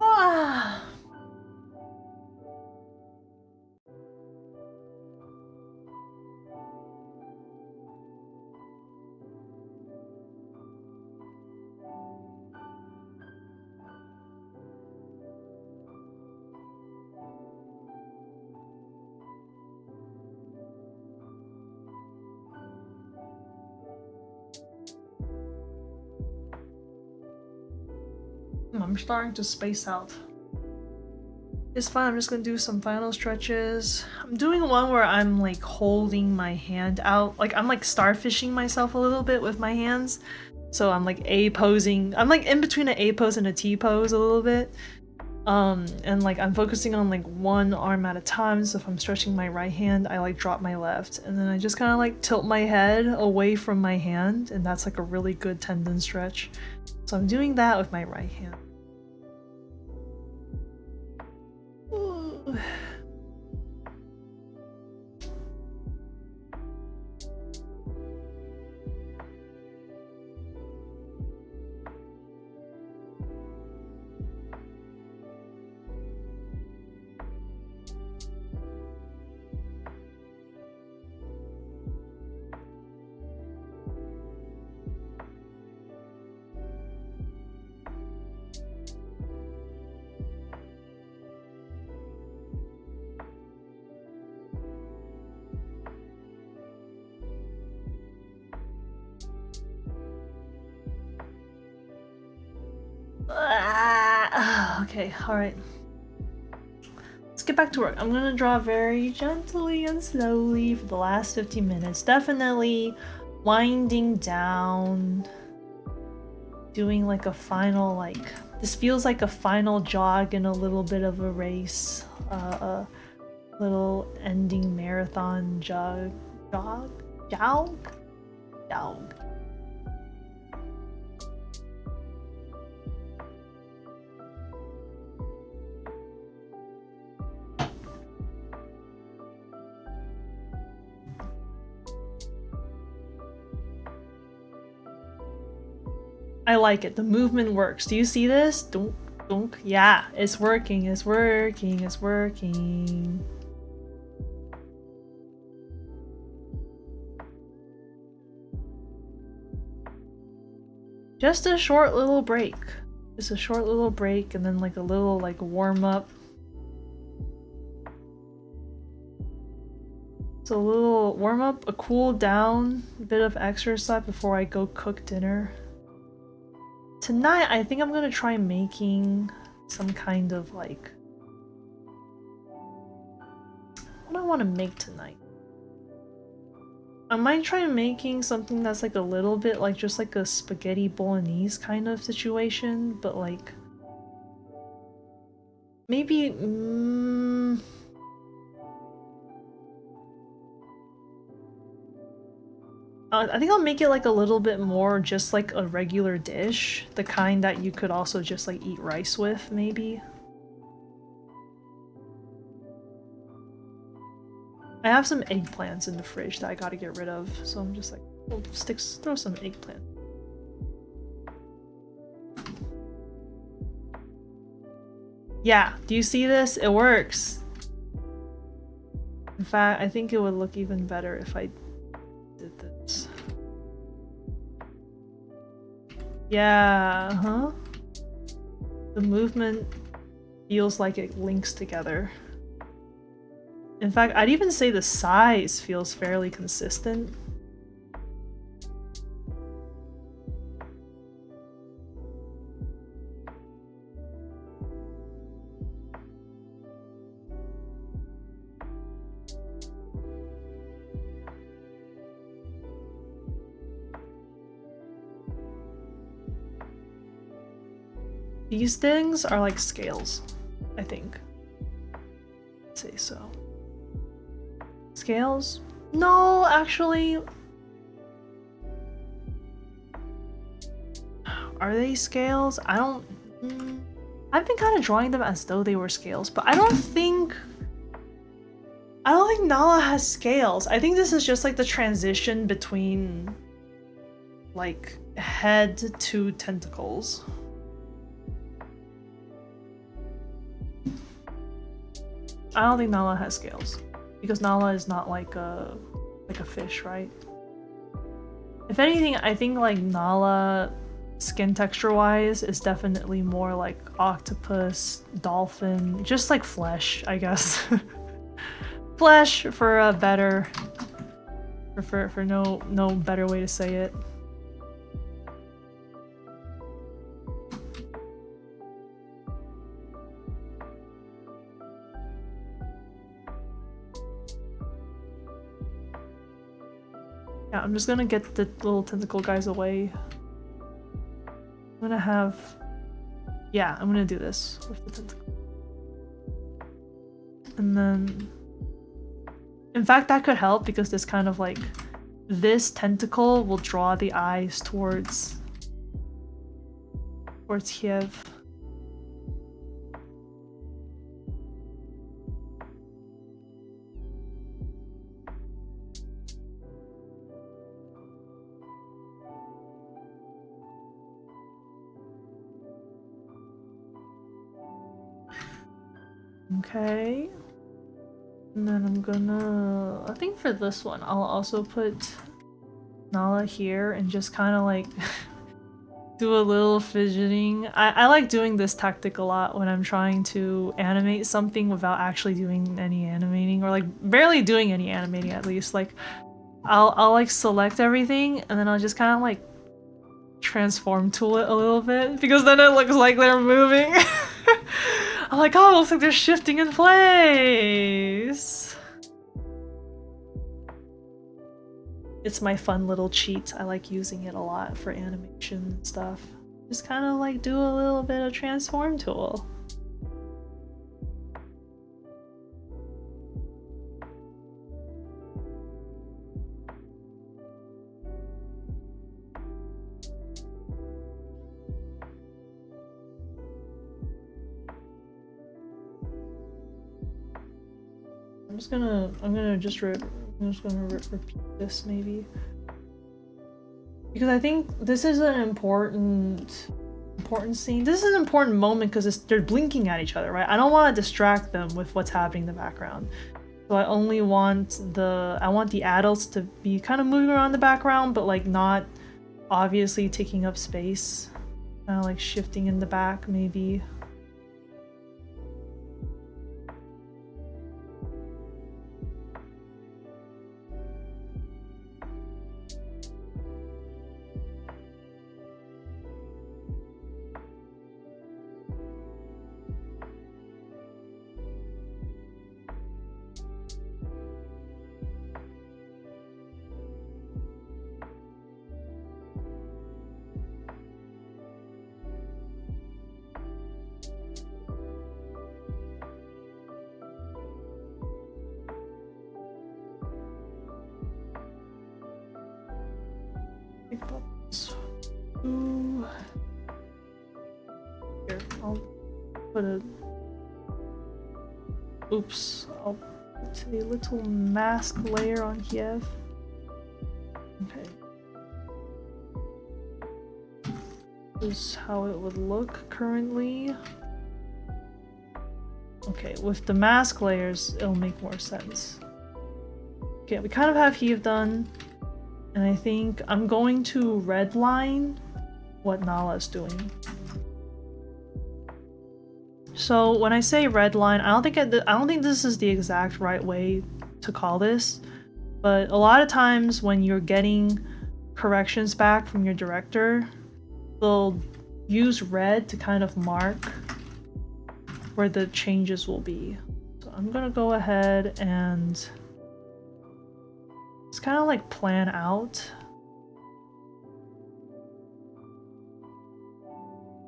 Ah. I'm starting to space out. It's fine, I'm just gonna do some final stretches. I'm doing one where I'm like holding my hand out. Like I'm like starfishing myself a little bit with my hands. So I'm like A posing. I'm like in between an A pose and a T pose a little bit. And like I'm focusing on like one arm at a time. So if I'm stretching my right hand, I like drop my left. And then I just kind of like tilt my head away from my hand. And that's like a really good tendon stretch. So I'm doing that with my right hand. Ooh. Okay, alright. Let's get back to work. I'm gonna draw very gently and slowly for the last 15 minutes. Definitely winding down. Doing like a final, like, this feels like a final jog and a little bit of a race. A little ending marathon jog. I like it. The movement works. Do you see this? Dunk, dunk. Yeah, it's working. It's working. It's working. Just a short little break. Just a short little break and then like a little like warm up. So a little warm up, a cool down, bit of exercise before I go cook dinner. Tonight, I think I'm gonna try making some kind of like... What do I want to make tonight? I might try making something that's like a little bit like just like a spaghetti bolognese kind of situation, but like... Maybe... I think I'll make it like a little bit more just like a regular dish. The kind that you could also just like eat rice with, maybe. I have some eggplants in the fridge that I gotta get rid of, so I'm just like, oh, throw some eggplant. Yeah, do you see this? It works! In fact, I think it would look even better if I did this. Yeah, huh? The movement feels like it links together. In fact, I'd even say the size feels fairly consistent. These things are like scales, I think. I'd say so. Scales? No, actually, Are they scales? I don't... I've been kind of drawing them as though they were scales, but I don't think Nala has scales. I think this is just like the transition between like head to tentacles. I don't think Nala has scales because Nala is not like a fish, right? If anything, I think like Nala skin texture wise is definitely more like octopus, dolphin, just like flesh, I guess. Flesh for a better for no better way to say it. Yeah, I'm just gonna get the little tentacle guys away. I'm gonna have... Yeah, I'm gonna do this with the tentacle. And then... In fact, that could help because this kind of like... This tentacle will draw the eyes towards Kiev. Okay. And then I'm gonna... I think for this one, I'll also put Nala here and just kind of like do a little fidgeting. I like doing this tactic a lot when I'm trying to animate something without actually doing any animating, or like barely doing any animating at least. Like I'll like select everything and then I'll just kind of like transform tool it a little bit because then it looks like they're moving. I'm like, oh, it looks like they're shifting in place. It's my fun little cheat. I like using it a lot for animation and stuff. Just kind of like do a little bit of transform tool. I'm gonna just repeat this maybe. Because I think this is an important scene. This is an important moment because they're blinking at each other, right? I don't want to distract them with what's happening in the background. So I only want I want the adults to be kind of moving around the background, but like not obviously taking up space. Kind of like shifting in the back maybe. Here, I'll put a... Oops, I'll put a little mask layer on Kiev. Okay. This is how it would look currently. Okay, with the mask layers, it'll make more sense. Okay, we kind of have Heave done. And I think I'm going to redline what Nala's doing. So when I say redline, I don't think this is the exact right way to call this, but a lot of times when you're getting corrections back from your director, they'll use red to kind of mark where the changes will be. So I'm gonna go ahead and just kind of like plan out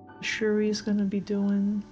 what Shuri's gonna be doing.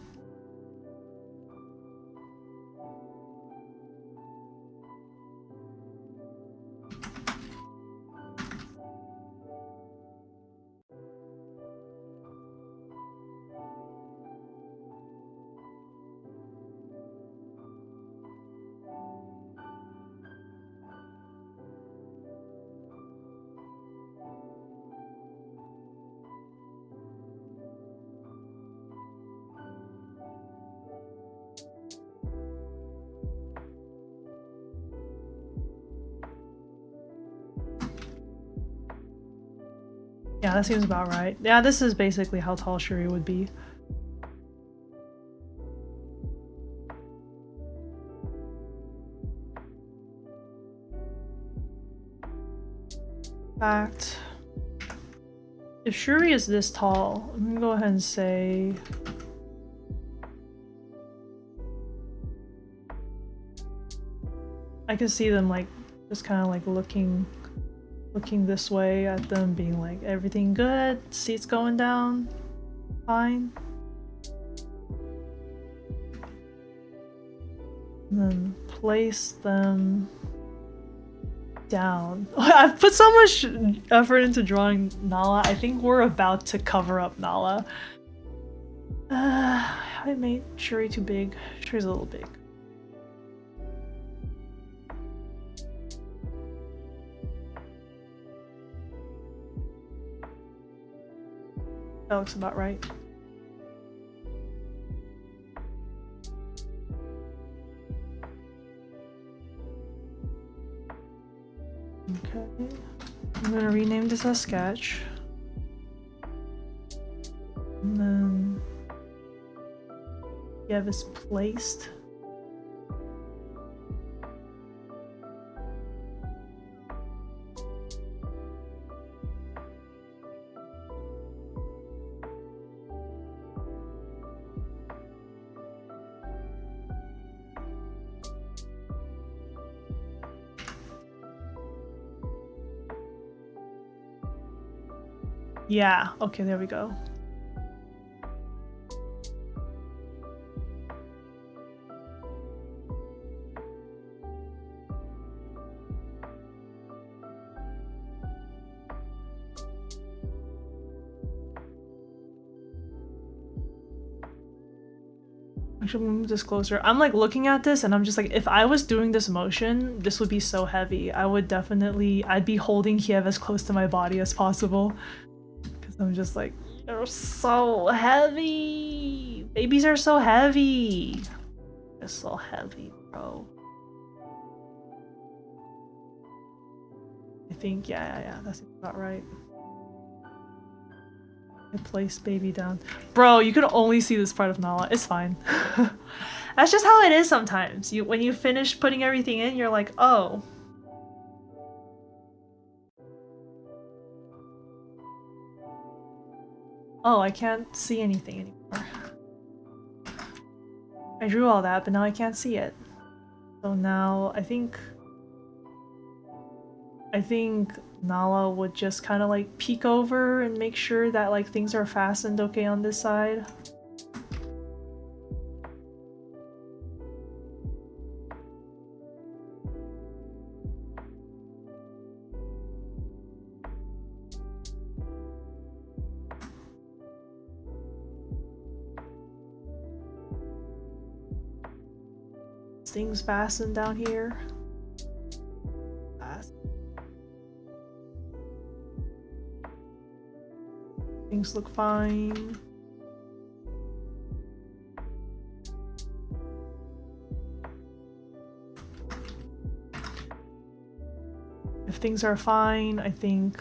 Yeah, that seems about right. Yeah, this is basically how tall Shuri would be. In fact, if Shuri is this tall, I'm gonna go ahead and say I can see them like just kind of like looking this way at them, being like, everything good? Seats going down? Fine. And then place them down. I've put so much effort into drawing Nala. I think we're about to cover up Nala. I made Shuri too big. Shuri's a little big. That looks about right. Okay. I'm gonna rename this as sketch. And then Yev is placed. Yeah, okay, there we go. Actually, I'm gonna move this closer. I'm like looking at this and I'm just like, if I was doing this motion, this would be so heavy. I'd be holding Kiev as close to my body as possible. Because I'm just like, they're so heavy. Babies are so heavy. They're so heavy, bro. I think, yeah, that's about right. I placed baby down. Bro, you can only see this part of Nala. It's fine. That's just how it is sometimes. When you finish putting everything in, you're like, oh. Oh, I can't see anything anymore. I drew all that, but now I can't see it. So now I think Nala would just kind of like peek over and make sure that like things are fastened okay on this side. Things fastened down here. Things look fine. If things are fine, I think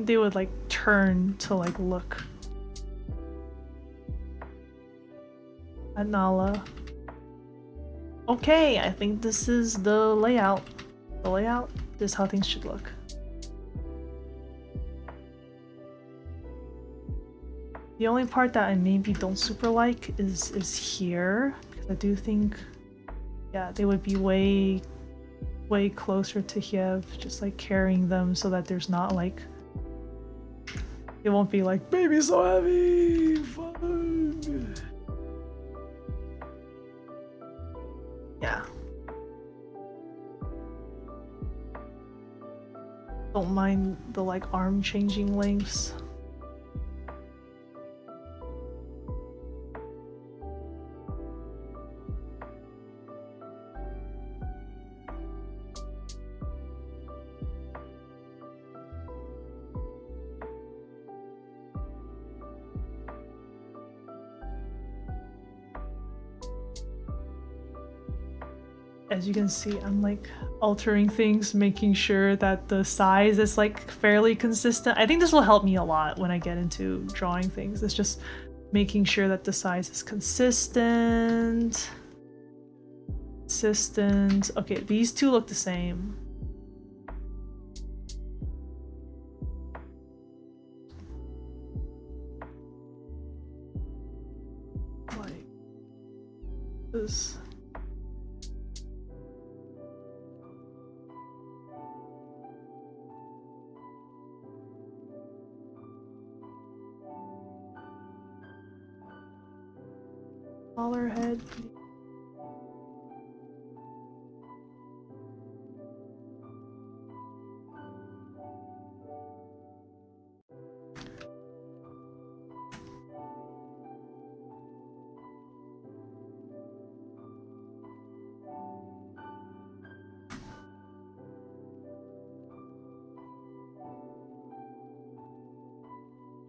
they would like turn to like look at Nala. Okay, I think this is the layout. This is how things should look. The only part that I maybe don't super like is here, because I do think, yeah, they would be way closer to Kiev, just like carrying them so that there's not like, it won't be like, baby's so heavy, fun. Yeah. Don't mind the like arm changing lengths. as you can see, I'm like altering things, making sure that the size is like fairly consistent. I think this will help me a lot when I get into drawing things. It's just making sure that the size is consistent. Okay, these two look the same. Like this. Smaller head.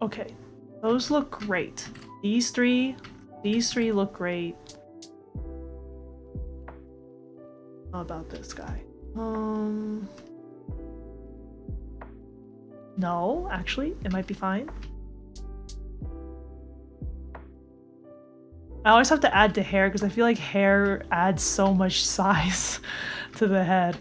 Okay, those look great. These three look great. How about this guy? No, actually, it might be fine. I always have to add the hair because I feel like hair adds so much size to the head.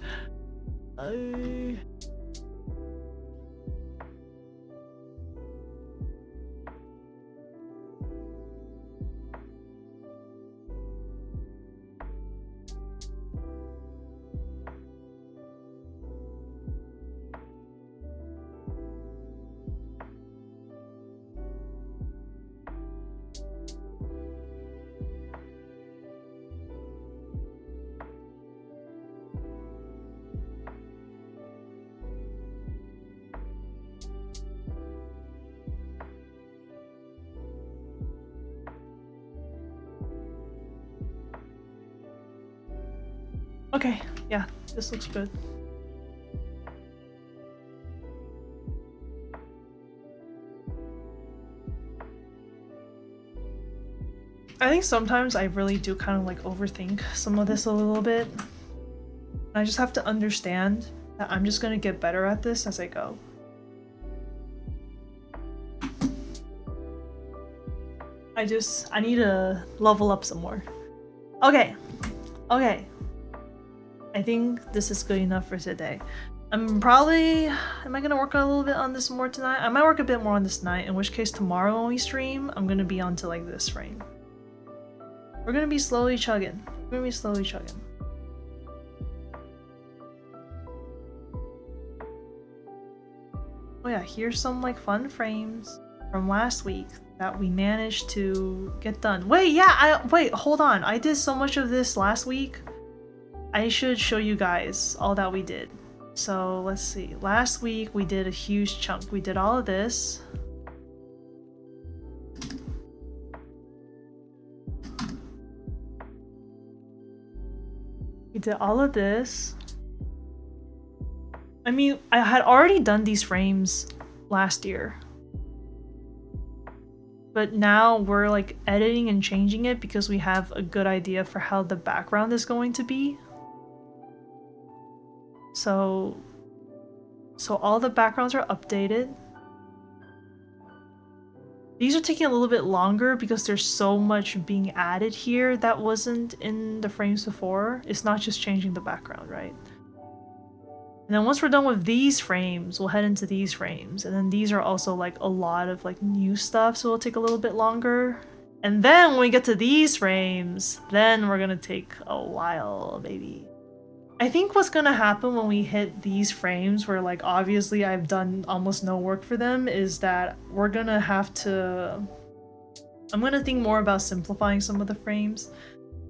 Okay, yeah, this looks good. I think sometimes I really do kind of like overthink some of this a little bit. I just have to understand that I'm just gonna get better at this as I go. I need to level up some more. Okay. I think this is good enough for today. Am I gonna work a little bit on this more tonight? I might work a bit more on this tonight, in which case tomorrow when we stream, I'm gonna be onto like this frame. We're gonna be slowly chugging. Oh yeah, here's some like fun frames from last week that we managed to get done. Wait, hold on. I did so much of this last week. I should show you guys all that we did. So let's see. Last week we did a huge chunk. We did all of this. We did all of this. I mean, I had already done these frames last year. But now we're like editing and changing it because we have a good idea for how the background is going to be. So all the backgrounds are updated. These are taking a little bit longer because there's so much being added here that wasn't in the frames before. It's not just changing the background, right? And then once we're done with these frames, we'll head into these frames. And then these are also like a lot of like new stuff, so it'll take a little bit longer. And then when we get to these frames, then we're gonna take a while, maybe. I think what's gonna happen when we hit these frames, where like obviously I've done almost no work for them, is that we're gonna have to... I'm gonna think more about simplifying some of the frames.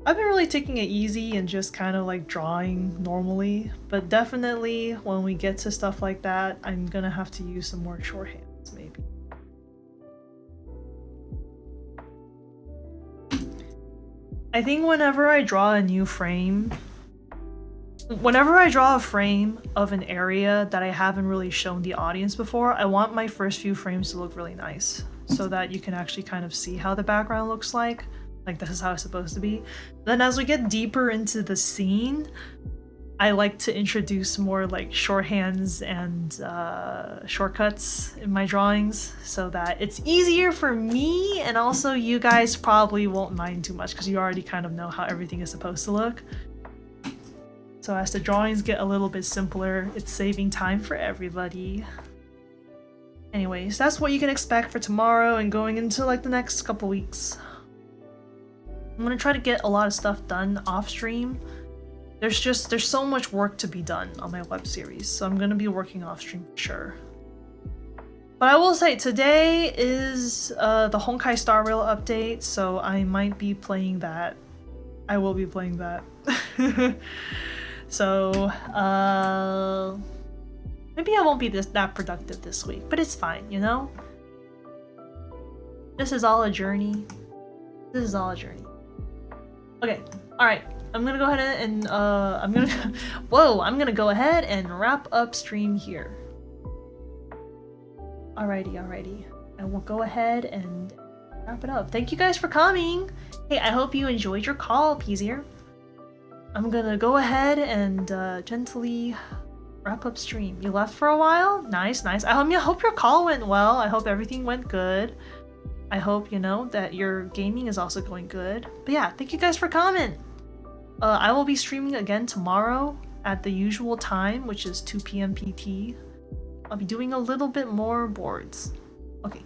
I've been really taking it easy and just kind of like drawing normally, but definitely when we get to stuff like that, I'm gonna have to use some more shorthands, maybe. I think whenever I draw a new frame, whenever I draw a frame of an area that I haven't really shown the audience before, I want my first few frames to look really nice so that you can actually kind of see how the background looks like. Like this is how it's supposed to be. Then as we get deeper into the scene, I like to introduce more like shorthands and shortcuts in my drawings so that it's easier for me, and also you guys probably won't mind too much because you already kind of know how everything is supposed to look. So as the drawings get a little bit simpler, it's saving time for everybody. Anyways, that's what you can expect for tomorrow and going into like the next couple weeks. I'm gonna try to get a lot of stuff done off stream. There's so much work to be done on my web series, so I'm gonna be working off stream for sure. But I will say today is the Honkai Star Rail update, so I might be playing that. I will be playing that. So maybe I won't be that productive this week, but it's fine, you know? This is all a journey. This is all a journey. Okay, alright. I'm gonna go ahead and I'm gonna go ahead and wrap up stream here. Alrighty. I will go ahead and wrap it up. Thank you guys for coming. Hey, I hope you enjoyed your call, Peasier. I'm gonna go ahead and gently wrap up stream. You left for a while? Nice. I hope your call went well. I hope everything went good. I hope, you know, that your gaming is also going good. But yeah, thank you guys for coming. I will be streaming again tomorrow at the usual time, which is 2 p.m. PT. I'll be doing a little bit more boards. Okay,